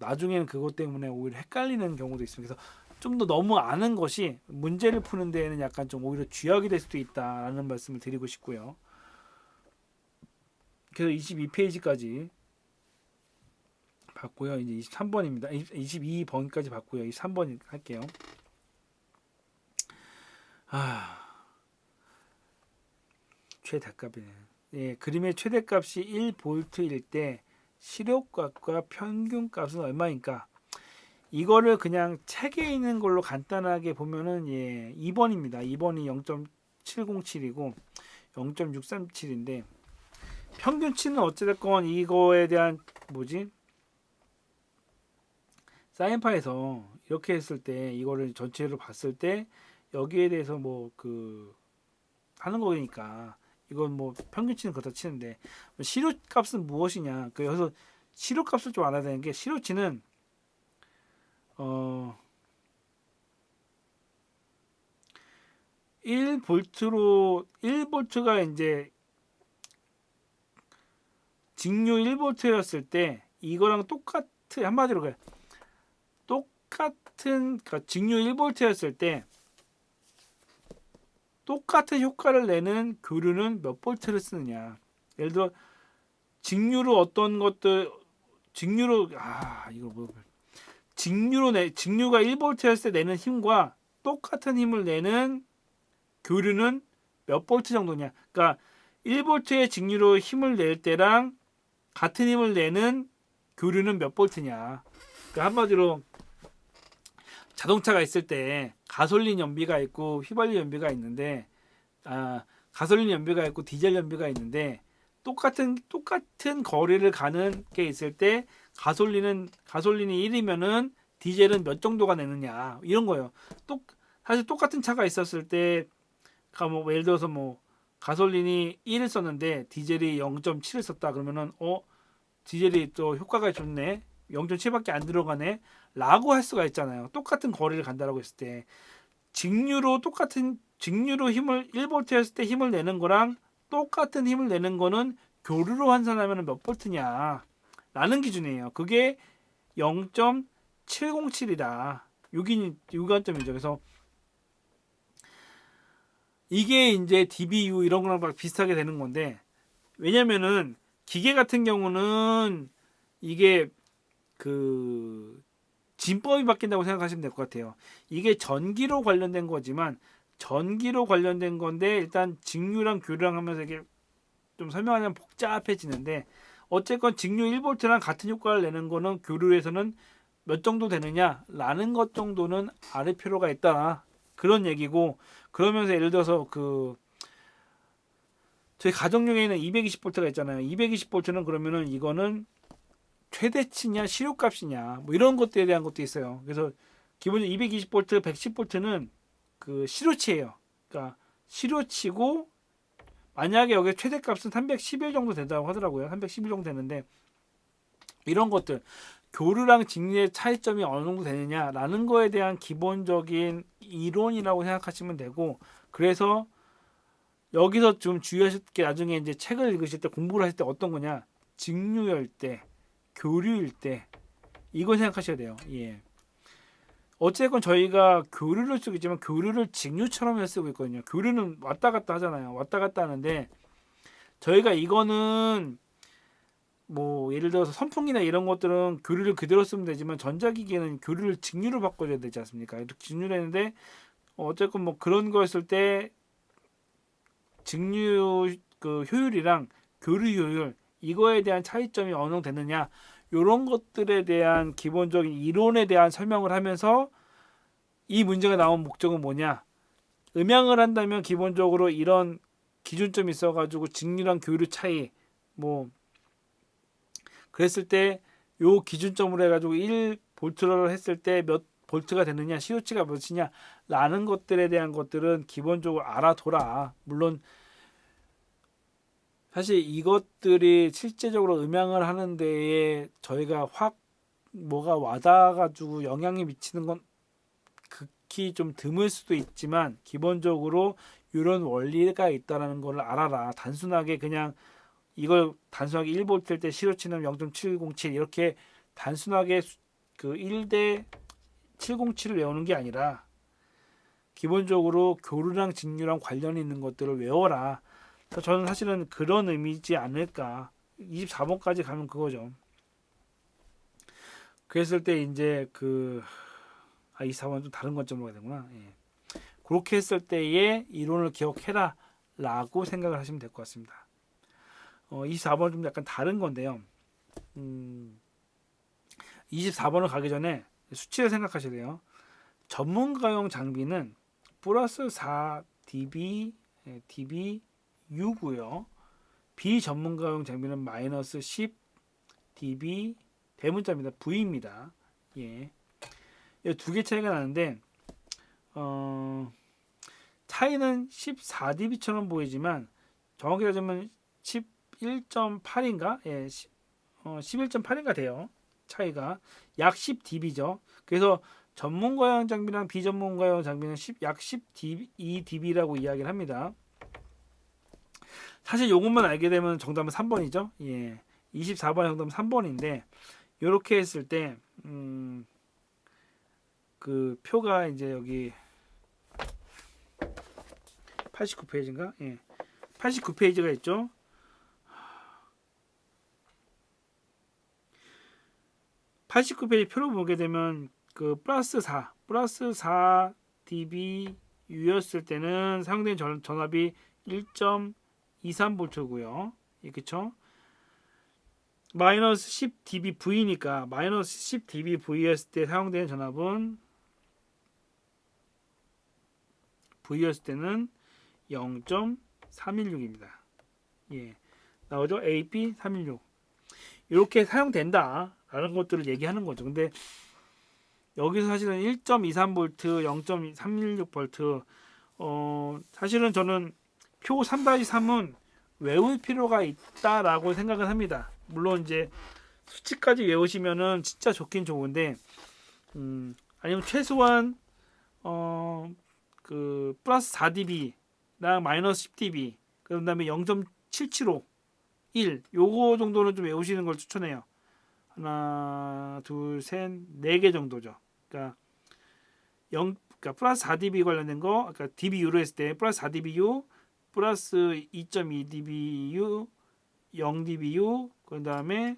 S1: 나중에는 그것 때문에 오히려 헷갈리는 경우도 있습니다. 그래서 좀 더 너무 아는 것이 문제를 푸는 데에는 약간 좀 오히려 쥐약이 될 수도 있다라는 말씀을 드리고 싶고요. 그래서 22페이지까지 봤고요. 이제 23번입니다. 22번까지 봤고요. 23번 할게요. 아, 최대값이네. 예, 그림의 최대값이 1볼트일 때 시력값과 평균값은 얼마인가? 이거를 그냥 책에 있는 걸로 간단하게 보면은 예, 2번입니다. 2번이 0.707이고 0.637인데 평균치는 어찌됐건 이거에 대한 뭐지? 사인파에서 이렇게 했을 때 이거를 전체로 봤을 때 여기에 대해서 뭐 그 하는 거니까 이건 뭐 평균치는 그렇다 치는데 시료값은 무엇이냐? 그래서 시료값을 좀 알아야 되는 게 시료치는 어 1볼트로 1볼트가 이제 직류 1볼트였을 때 이거랑 똑같은 한마디로 그래 똑같은 그러니까 직류 1볼트였을 때 똑같은 효과를 내는 교류는 몇 볼트를 쓰느냐. 예를 들어 직류로 어떤 것들 직류로 이거 뭐 직류가 1볼트였을 때 내는 힘과 똑같은 힘을 내는 교류는 몇 볼트 정도냐. 그러니까 1볼트의 직류로 힘을 낼 때랑 같은 힘을 내는 교류는 몇 볼트냐. 그러니까 한마디로 자동차가 있을 때 가솔린 연비가 있고 휘발유 연비가 있는데 가솔린 연비가 있고 디젤 연비가 있는데 똑같은 거리를 가는 게 있을 때 가솔린이 1이면은 디젤은 몇 정도가 내느냐 이런 거예요. 사실 똑같은 차가 있었을 때 뭐 예를 들어서 뭐 가솔린이 1을 썼는데 디젤이 0.7을 썼다 그러면은 디젤이 또 효과가 좋네. 0.7밖에 안 들어가네. 라고 할 수가 있잖아요. 똑같은 거리를 간다라고 했을 때 직류로 힘을 1볼트였을 때 힘을 내는 거랑 똑같은 힘을 내는 거는 교류로 환산하면 몇 볼트냐 라는 기준이에요. 그게 0.707이다. 여기 관점이죠. 그래서 이게 이제 DBU 이런 거랑 비슷하게 되는 건데 왜냐면은 기계 같은 경우는 이게 그 진법이 바뀐다고 생각하시면 될 것 같아요. 이게 전기로 관련된 거지만 전기로 관련된 건데 일단 직류랑 교류랑 하면서 이게 좀 설명하자면 복잡해지는데 어쨌건 직류 1볼트랑 같은 효과를 내는 거는 교류에서는 몇 정도 되느냐라는 것 정도는 알 필요가 있다. 그런 얘기고 그러면서 예를 들어서 저희 가정용에는 220볼트가 있잖아요. 220볼트는 그러면은 이거는 최대치냐 시료값이냐 뭐 이런 것들에 대한 것도 있어요. 그래서 기본적으로 220볼트, 110볼트는 그 시료치예요. 그러니까 시료치고 만약에 여기 최대값은 311 정도 된다고 하더라고요. 311 정도 되는데 이런 것들 교류랑 직류의 차이점이 어느 정도 되느냐라는 거에 대한 기본적인 이론이라고 생각하시면 되고 그래서 여기서 좀 주의하실 게 나중에 이제 책을 읽으실 때 공부를 하실 때 어떤 거냐? 직류일 때, 교류일 때 이거 생각하셔야 돼요. 예. 어쨌건 저희가 교류를 쓰고 있지만 교류를 직류처럼 쓰고 있거든요. 교류는 왔다 갔다 하잖아요. 왔다 갔다 하는데 저희가 이거는 뭐 예를 들어서 선풍기나 이런 것들은 교류를 그대로 쓰면 되지만 전자기기는 교류를 직류로 바꿔줘야 되지 않습니까? 이렇게 직류로 했는데 어쨌건 뭐 그런 거였을 때 직류 그 효율이랑 교류 효율 이거에 대한 차이점이 어느 정도 되느냐 이런 것들에 대한 기본적인 이론에 대한 설명을 하면서 이 문제가 나온 목적은 뭐냐 음향을 한다면 기본적으로 이런 기준점이 있어가지고 직류랑 교류 차이 뭐 그랬을 때 요 기준점으로 해가지고 1볼트를 했을 때 몇 볼트가 되느냐 CO치가 몇이냐 라는 것들에 대한 것들은 기본적으로 알아둬라. 물론 사실 이것들이 실제적으로 음향을 하는 데에 저희가 확 뭐가 와닿아가지고 영향이 미치는 건 극히 좀 드물 수도 있지만 기본적으로 이런 원리가 있다라는 걸 알아라. 단순하게 그냥 이걸 단순하게 1볼트일 때 CO치는 0.707 이렇게 단순하게 그 1대 707을 외우는 게 아니라 기본적으로 교류랑 직류랑 관련이 있는 것들을 외워라. 저는 사실은 그런 의미지 않을까. 24번까지 가면 그거죠. 그랬을 때 이제 24번은 좀 다른 관점으로 가야 되구나. 예. 그렇게 했을 때의 이론을 기억해라 라고 생각을 하시면 될 것 같습니다. 24번은 좀 약간 다른 건데요. 24번을 가기 전에 수치를 생각하셔야 돼요. 전문가용 장비는 플러스 4dB, dBU고요. 비전문가용 장비는 마이너스 10dB 대문자입니다. V입니다. 예. 두 개 차이가 나는데 차이는 14dB처럼 보이지만 정확히 따지면 11.8인가? 예, 11.8인가 돼요. 차이가 약 10dB죠. 그래서 전문가용 장비랑 비전문가용 장비는 약 12dB라고 이야기를 합니다. 사실 이것만 알게 되면 정답은 3번이죠. 예. 24번의 정답은 3번인데 이렇게 했을 때 그 표가 이제 여기 89페이지인가? 예. 89페이지가 있죠. 89페이지 표를 보게 되면 그 플러스 4 dBU였을 때는 사용된 전압이 1.23V고요. 예, 그쵸? 마이너스 10 dBV니까 마이너스 10 dBV였을 때 사용된 전압은 V였을 때는 0.316입니다. 예. 나오죠? AP 316. 이렇게 사용된다. 라는 것들을 얘기하는 거죠. 근데 여기서 사실은 1.23V, 0.316V 사실은 저는 표 3-3은 외울 필요가 있다라고 생각을 합니다. 물론 이제 수치까지 외우시면은 진짜 좋긴 좋은데 아니면 최소한 그 플러스 4dB랑 마이너스 10dB 그 다음에 0.775 1 요거 정도는 좀 외우시는 걸 추천해요. 하나, 둘, 셋, 4개 정도죠. 그러니까 플러스 4dB 관련된 거, 그러니까 dBU로 했을 때 플러스 4dBU, 플러스 2.2dBU, 0dBU, 그 다음에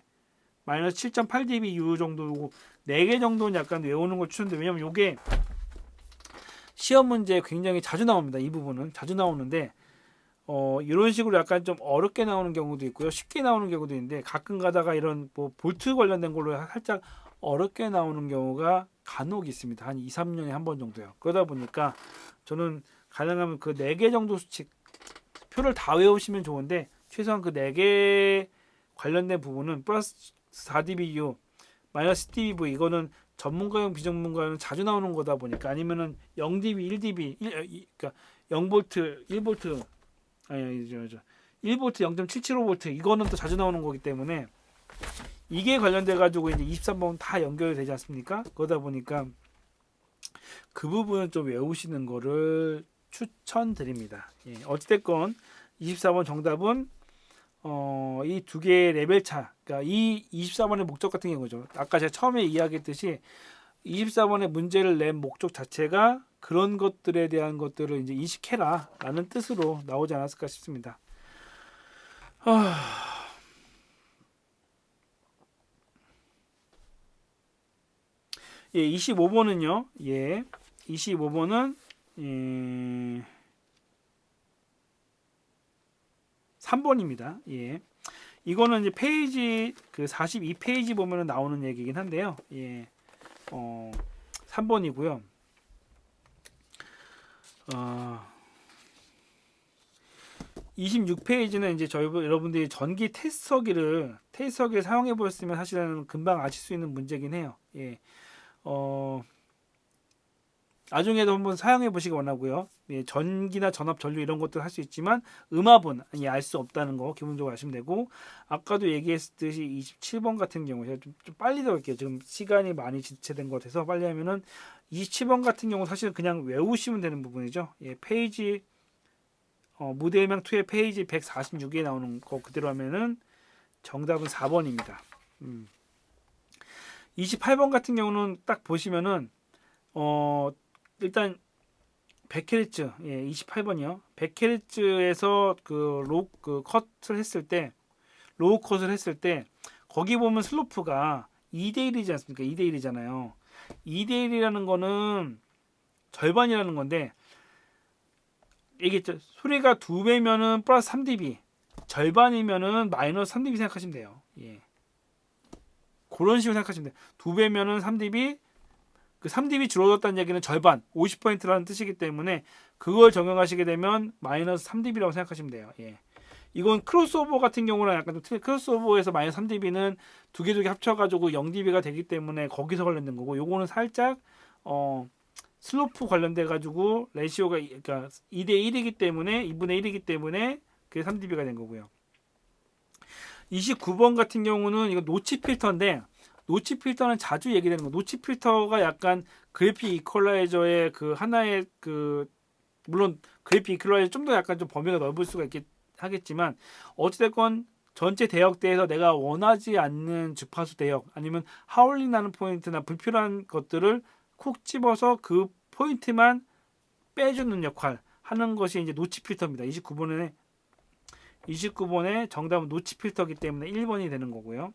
S1: 마이너스 7.8dBU 정도 4개 정도는 약간 외우는 걸 추천드려요. 왜냐면 이게 시험 문제에 굉장히 자주 나옵니다. 이 부분은 자주 나오는데 이런 식으로 약간 좀 어렵게 나오는 경우도 있고요. 쉽게 나오는 경우도 있는데 가끔 가다가 이런 뭐 볼트 관련된 걸로 살짝 어렵게 나오는 경우가 간혹 있습니다. 한 2, 3년에 한 번 정도요. 그러다 보니까 저는 가능하면 그 4개 정도 수치 표를 다 외우시면 좋은데 최소한 그 4개 관련된 부분은 플러스 4dBU, 마이너스 10dB 이거는 전문가용 비전문가용 자주 나오는 거다 보니까 아니면은 0dB, 1dB, 그러니까 0V, 1V 아니 1V 0.775V 이거는 또 자주 나오는 거기 때문에 이게 관련돼 가지고 이제 23번 다 연결이 되지 않습니까? 그러다 보니까 그 부분은 좀 외우시는 거를 추천드립니다. 예, 어찌됐건 24번 정답은 이 두 개의 레벨 차, 그러니까 이 24번의 목적 같은 경우죠. 아까 제가 처음에 이야기했듯이 24번의 문제를 낸 목적 자체가 그런 것들에 대한 것들을 이제 인식해라라는 뜻으로 나오지 않았을까 싶습니다. 예, 25번은요. 예, 25번은 3번입니다. 예. 이거는 이제 페이지 그 42페이지 보면은 나오는 얘기긴 한데요. 예. 3번이고요. 26페이지는 이제 여러분들이 전기 테스터기를 사용해 보셨으면 사실은 금방 아실 수 있는 문제긴 해요. 예. 나중에도 한번 사용해 보시기 원하고요. 예, 전기나 전압, 전류 이런 것들 할 수 있지만 음압은 알 수 없다는 거 기본적으로 아시면 되고, 아까도 얘기했듯이 27번 같은 경우 제가 좀 빨리 들어갈게요. 지금 시간이 많이 지체된 것 같아서 빨리 하면은 27번 같은 경우 사실은 그냥 외우시면 되는 부분이죠. 예, 페이지 무대명 2의 페이지 146에 나오는 거 그대로 하면은 정답은 4번입니다. 28번 같은 경우는 딱 보시면은 일단 100Hz, 예, 28번이요. 100Hz에서 그 컷을 했을 때, 로우 컷을 했을 때, 거기 보면 슬로프가 2대1이지 않습니까? 2대1이잖아요. 2대1이라는 거는 절반이라는 건데, 이게 소리가 2배면은 플러스 3dB, 절반이면은 마이너스 3dB 생각하시면 돼요. 예. 그런 식으로 생각하시면 돼요. 2배면은 3dB, 그 3dB 줄어들었다는 얘기는 절반, 50%라는 뜻이기 때문에 그걸 적용하시게 되면 마이너스 3dB라고 생각하시면 돼요. 예. 이건 크로스오버 같은 경우는 약간 좀 틀린, 크로스오버에서 마이너스 3dB는 두 개 합쳐가지고 0dB가 되기 때문에 거기서 관련된 거고, 요거는 살짝 슬로프 관련돼가지고 레시오가 그러니까 2대1이기 때문에 2분의 1이기 때문에 그게 3dB가 된 거고요. 29번 같은 경우는 이거 노치 필터인데, 노치 필터는 자주 얘기되는 거. 노치 필터가 약간 그래픽 이퀄라이저의 그 하나의 물론 그래픽 이퀄라이저 좀 더 약간 좀 범위가 넓을 수가 하겠지만, 어찌됐건 전체 대역대에서 내가 원하지 않는 주파수 대역 아니면 하울링 나는 포인트나 불필요한 것들을 콕 집어서 그 포인트만 빼주는 역할 하는 것이 이제 노치 필터입니다. 29번의 정답은 노치 필터이기 때문에 1번이 되는 거고요.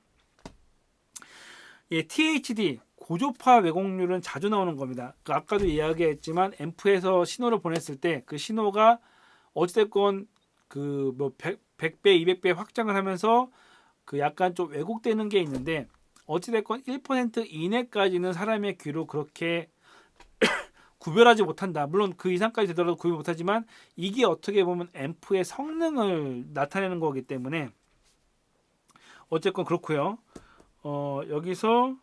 S1: 예, THD 고조파 왜곡률은 자주 나오는 겁니다. 아까도 이야기했지만 앰프에서 신호를 보냈을 때 그 신호가 어찌됐건 그 뭐 100배, 200배 확장을 하면서 그 약간 좀 왜곡되는 게 있는데, 어찌됐건 1% 이내까지는 사람의 귀로 그렇게 구별하지 못한다. 물론 그 이상까지 되더라도 구별 못하지만 이게 어떻게 보면 앰프의 성능을 나타내는 거기 때문에 어쨌건 그렇고요. 여기서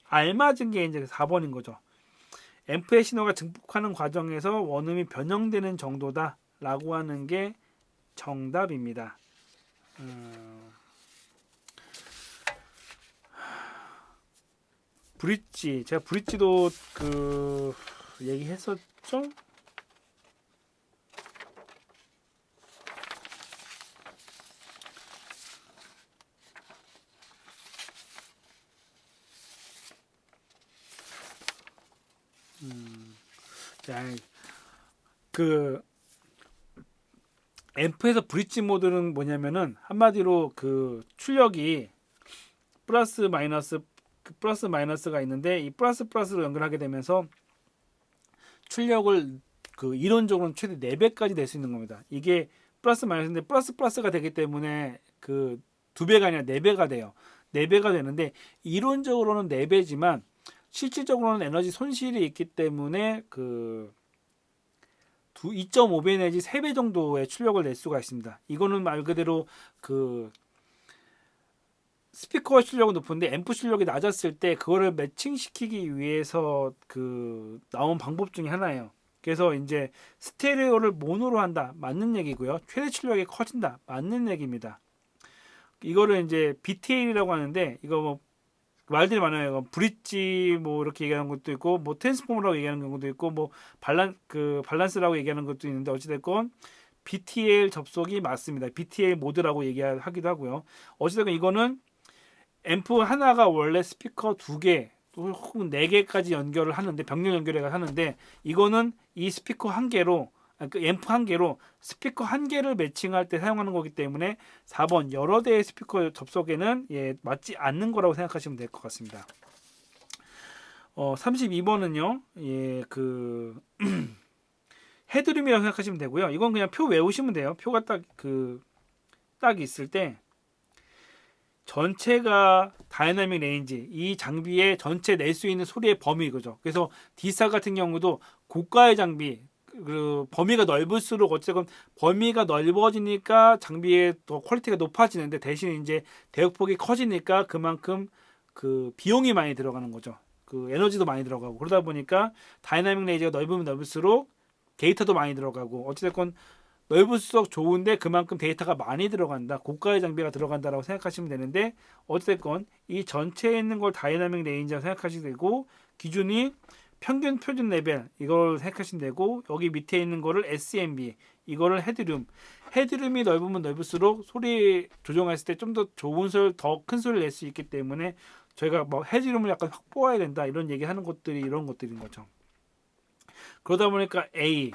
S1: 알맞은 게 이제 4번인 거죠. 앰프의 신호가 증폭하는 과정에서 원음이 변형되는 정도다라고 하는 게 정답입니다. 브릿지, 제가 브릿지도 얘기했었죠. 자, 앰프에서 브릿지 모드는 뭐냐면은 한마디로 그 출력이 플러스 마이너스가 있는데, 이 플러스로 연결하게 되면서 출력을 이론적으로는 최대 4배까지 낼 수 있는 겁니다. 이게 플러스 마이너스인데 플러스가 되기 때문에 그 2배가 아니라 4배가 돼요. 4배가 되는데 이론적으로는 4배지만 실질적으로는 에너지 손실이 있기 때문에 2.5배 내지 3배 정도의 출력을 낼 수가 있습니다. 이거는 말 그대로 스피커 출력은 높은데 앰프 출력이 낮았을 때 그거를 매칭시키기 위해서 나온 방법 중에 하나예요. 그래서 이제 스테레오를 모노로 한다, 맞는 얘기고요. 최대 출력이 커진다, 맞는 얘기입니다. 이거를 이제 BTL이라고 하는데, 이거 뭐 말들이 많아요. 브릿지 뭐 이렇게 얘기하는 것도 있고 뭐 트랜스포머라고 얘기하는 경우도 있고 뭐 밸런스라고 얘기하는 것도 있는데 어찌됐건 BTL 접속이 맞습니다. BTL 모드라고 얘기하기도 하고요. 어찌됐건 이거는 앰프 하나가 원래 스피커 2개 혹은 4개까지 연결을 하는데 병렬 연결을 하는데 이거는 이 스피커 한 개로 그 앰프 한 개로 스피커 한 개를 매칭할 때 사용하는 거기 때문에 4번 여러 대의 스피커 접속에는 맞지 않는 거라고 생각하시면 될 것 같습니다. 32번은요. 헤드룸이라고 생각하시면 되고요. 이건 그냥 표 외우시면 돼요. 표가 딱 있을 때 전체가 다이나믹 레인지 이 장비의 전체 낼 수 있는 소리의 범위 그죠. 그래서 D사 같은 경우도 고가의 장비 그 범위가 넓을수록 어쨌건 범위가 넓어지니까 장비의 더 퀄리티가 높아지는데 대신 이제 대역폭이 커지니까 그만큼 그 비용이 많이 들어가는 거죠. 그 에너지도 많이 들어가고 그러다 보니까 다이나믹 레인지가 넓으면 넓을수록 데이터도 많이 들어가고 어찌됐건 넓을수록 좋은데 그만큼 데이터가 많이 들어간다. 고가의 장비가 들어간다라고 생각하시면 되는데 어쨌건 이 전체에 있는 걸 다이나믹 레인지라고 생각하시면 되고 기준이 평균 표준 레벨 이걸 생각하시면 되고 여기 밑에 있는 거를 SMB 이거를 헤드룸이 넓으면 넓을수록 소리 조정했을 때 좀 더 좋은 소리 더 큰 소리를 낼 수 있기 때문에 저희가 뭐 헤드룸을 약간 확보해야 된다 이런 얘기하는 것들이 이런 것들인 거죠. 그러다 보니까 A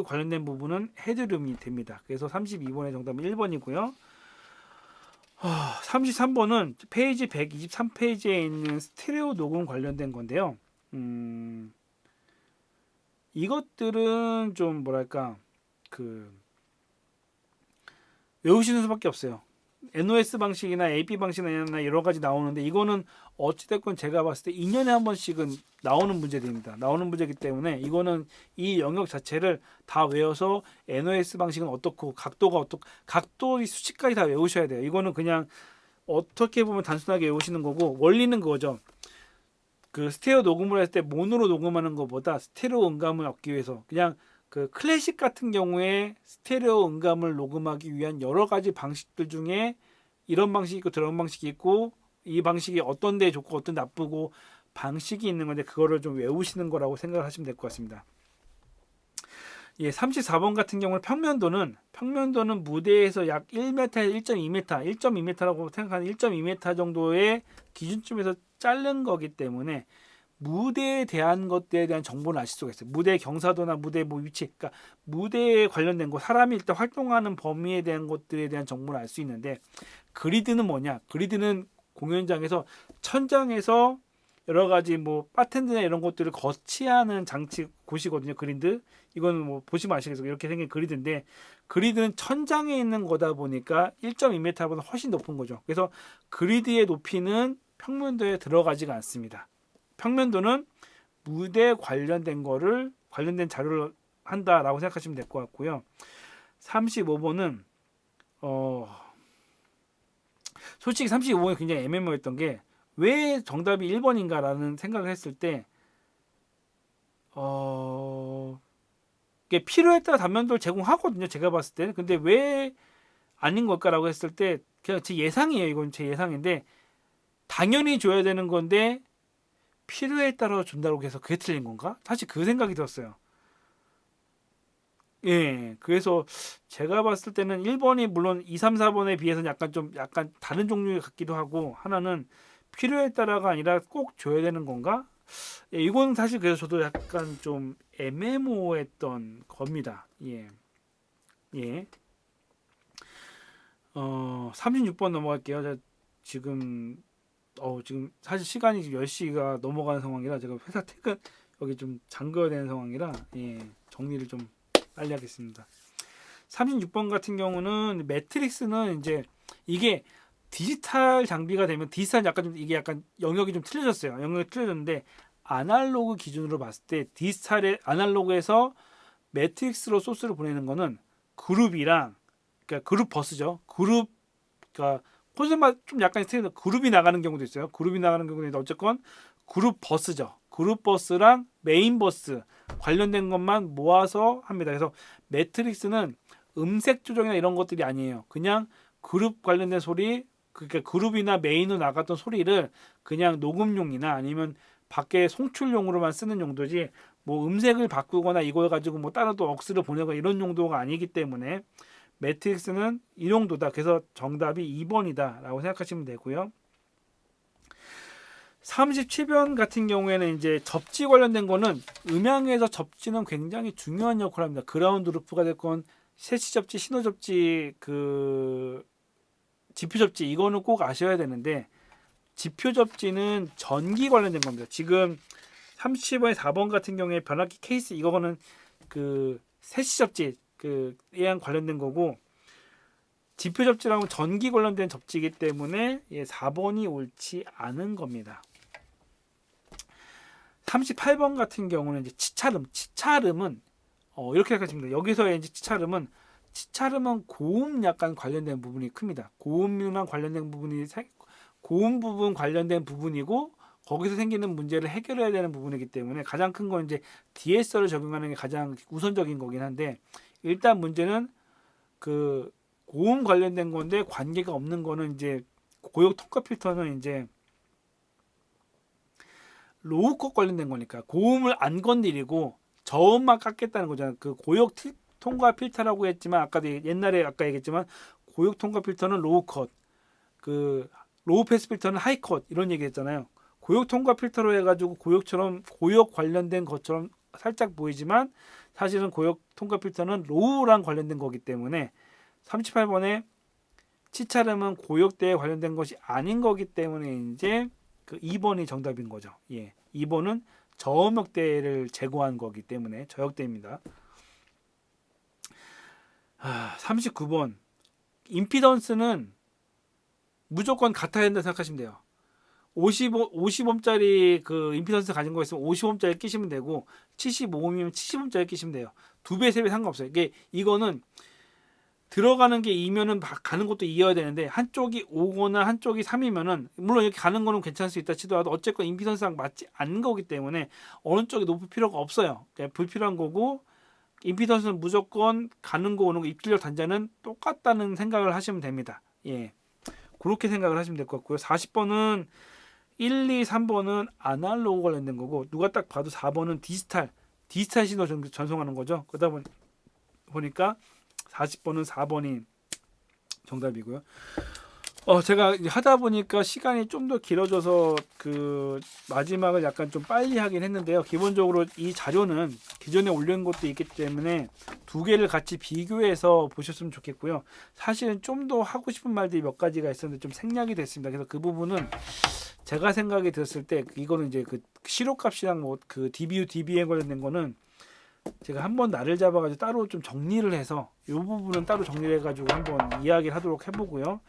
S1: 관련된 부분은 헤드룸이 됩니다. 그래서 32번의 정답은 1번이고요. 33번은 페이지 123페이지에 있는 스테레오 녹음 관련된 건데요. 이것들은 좀 뭐랄까 외우시는 수밖에 없어요. NOS 방식이나 AP 방식이나 여러 가지 나오는데 이거는 어찌됐건 제가 봤을 때 2년에 한 번씩은 나오는 문제들입니다. 나오는 문제이기 때문에 이거는 이 영역 자체를 다 외워서 NOS 방식은 어떻고 각도 수치까지 다 외우셔야 돼요. 이거는 그냥 어떻게 보면 단순하게 외우시는 거고 원리는 그거죠. 그 스테레오 녹음을 했을 때 모노로 녹음하는 것보다 스테레오 음감을 얻기 위해서 그냥 그 클래식 같은 경우에 스테레오 음감을 녹음하기 위한 여러 가지 방식들 중에 이런 방식이 있고 저런 방식이 있고 이 방식이 어떤 데 좋고 어떤 데 나쁘고 방식이 있는 건데 그거를 좀 외우시는 거라고 생각을 하시면 될 것 같습니다. 34번 같은 경우는 평면도는 무대에서 약 1m, 1.2m라고 생각하는 1.2m 정도의 기준점에서 자른 거기 때문에 무대에 대한 것들에 대한 정보를 아실 수가 있어요. 무대 경사도나 무대 뭐 위치, 그러니까 무대에 관련된 거, 사람이 일단 활동하는 범위에 대한 것들에 대한 정보를 알 수 있는데 그리드는 뭐냐? 그리드는 공연장에서 천장에서 여러 가지 뭐 바텐드나 이런 것들을 거치하는 장치 곳이거든요. 그리드. 이거는 뭐 보시면 아시겠어요. 이렇게 생긴 그리드인데 그리드는 천장에 있는 거다 보니까 1.2m보다 훨씬 높은 거죠. 그래서 그리드의 높이는 평면도에 들어가지가 않습니다. 평면도는 무대 관련된 자료를 한다라고 생각하시면 될 것 같고요. 35번은 솔직히 35번이 굉장히 애매모호했던 게 왜 정답이 1번인가라는 생각을 했을 때 이게 필요에 따라 단면도를 제공하거든요. 제가 봤을 때는. 근데 왜 아닌 걸까라고 했을 때 그냥 제 예상이에요. 이건 제 예상인데 당연히 줘야 되는 건데 필요에 따라 준다고 해서 그게 틀린 건가? 사실 그 생각이 들었어요. 그래서 제가 봤을 때는 1번이 물론 2, 3, 4번에 비해서는 약간 다른 종류 같기도 하고 하나는 필요에 따라가 아니라 꼭 줘야 되는 건가? 이건 사실 그래서 저도 약간 좀 애매모호했던 겁니다. 36번 넘어갈게요. 지금 사실 시간이 지금 10시가 넘어가는 상황이라 제가 회사 퇴근 여기 좀 잠궈야 되는 상황이라 정리를 좀 빨리 하겠습니다. 36번 같은 경우는 매트릭스는 이제 이게 디지털 장비가 되면 디지털 이게 약간 영역이 좀 틀려졌어요. 영역이 틀려졌는데 아날로그 기준으로 봤을 때 디지털의 아날로그에서 매트릭스로 소스를 보내는 거는 그룹이랑 그러니까 그룹 버스죠. 그러니까 콘솔만 좀 약간 틀려서 그룹이 나가는 경우도 있어요. 그룹이 나가는 경우도 있는데 어쨌건 그룹 버스죠. 그룹 버스랑 메인 버스 관련된 것만 모아서 합니다. 그래서 매트릭스는 음색 조정이나 이런 것들이 아니에요. 그냥 그룹 관련된 소리 그러니까 그룹이나 메인으로 나갔던 소리를 그냥 녹음용이나 아니면 밖에 송출용으로만 쓰는 용도지 뭐 음색을 바꾸거나 이걸 가지고 뭐 따로 또 억스를 보내고 이런 용도가 아니기 때문에 매트릭스는 이 용도다. 그래서 정답이 2번이다 라고 생각하시면 되고요. 37번 같은 경우에는 이제 접지 관련된 거는 음향에서 접지는 굉장히 중요한 역할을 합니다. 그라운드 루프가 됐건 세시 접지, 신호 접지, 그 지표 접지 이거는 꼭 아셔야 되는데 지표 접지는 전기 관련된 겁니다. 지금 30번에 4번 같은 경우에 변압기 케이스 이거는 그 세시 접지 그에랑 관련된 거고 지표 접지라면 전기 관련된 접지이기 때문에 4번이 옳지 않은 겁니다. 38번 같은 경우는 이제 치차름은 이렇게 생각하시면 돼요. 여기서 이제 치차름은 고음 약간 관련된 부분이 큽니다. 고음이랑 관련된 부분이 고음 부분 관련된 부분이고 거기서 생기는 문제를 해결해야 되는 부분이기 때문에 가장 큰 건 이제 DSR을 적용하는 게 가장 우선적인 거긴 한데 일단 문제는 그 고음 관련된 건데 관계가 없는 거는 이제 고역 통과 필터는 이제 로우컷 관련된 거니까 고음을 안 건드리고 저음만 깎겠다는 거잖아요. 그 고역 통과 필터라고 했지만 옛날에 아까 얘기했지만 고역 통과 필터는 로우컷, 그 로우 패스 필터는 하이컷 이런 얘기했잖아요. 고역 통과 필터로 해가지고 고역 관련된 것처럼 살짝 보이지만 사실은 고역 통과 필터는 로우랑 관련된 거기 때문에 38번에 치차름은 고역대에 관련된 것이 아닌 거기 때문에 이제 그 2번이 정답인 거죠. 2번은 저음역대를 제거한 거기 때문에 저역대입니다. 39번 임피던스는 무조건 같아야 된다 생각하시면 돼요. 50옴짜리 그 임피던스 가진 거 있으면 50옴짜리 끼시면 되고 75옴이면 70옴짜리 끼시면 돼요. 2배, 3배 상관없어요. 이거는 들어가는 게 2면은 가는 것도 2여야 되는데 한쪽이 5거나 한쪽이 3이면은 물론 이렇게 가는 거는 괜찮을 수 있다 치더라도 어쨌건 임피던스랑 맞지 않는 거기 때문에 어느 쪽이 높을 필요가 없어요. 그냥 불필요한 거고 임피던스는 무조건 가는 거 오는 거 입출력 단자는 똑같다는 생각을 하시면 됩니다. 그렇게 생각을 하시면 될 것 같고요. 40번은 1, 2, 3번은 아날로그 관련된 거고 누가 딱 봐도 4번은 디지털 신호 전송하는 거죠. 그러다 보니까 40번은 4번이 정답이고요. 제가 하다 보니까 시간이 좀 더 길어져서 그 마지막을 약간 좀 빨리 하긴 했는데요. 기본적으로 이 자료는 기존에 올린 것도 있기 때문에 두 개를 같이 비교해서 보셨으면 좋겠고요. 사실은 좀 더 하고 싶은 말들이 몇 가지가 있었는데 좀 생략이 됐습니다. 그래서 그 부분은 제가 생각이 들었을 때 이거는 이제 그 시료값이랑 뭐 그 DBU, DB에 관련된 거는 제가 한번 날을 잡아가지고 따로 좀 정리를 해서 이 부분은 따로 정리를 해가지고 한번 이야기를 하도록 해보고요.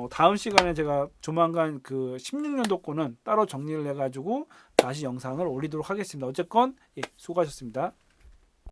S1: 다음 시간에 제가 조만간 그 16년도 거는 따로 정리를 해가지고 다시 영상을 올리도록 하겠습니다. 어쨌건 수고하셨습니다.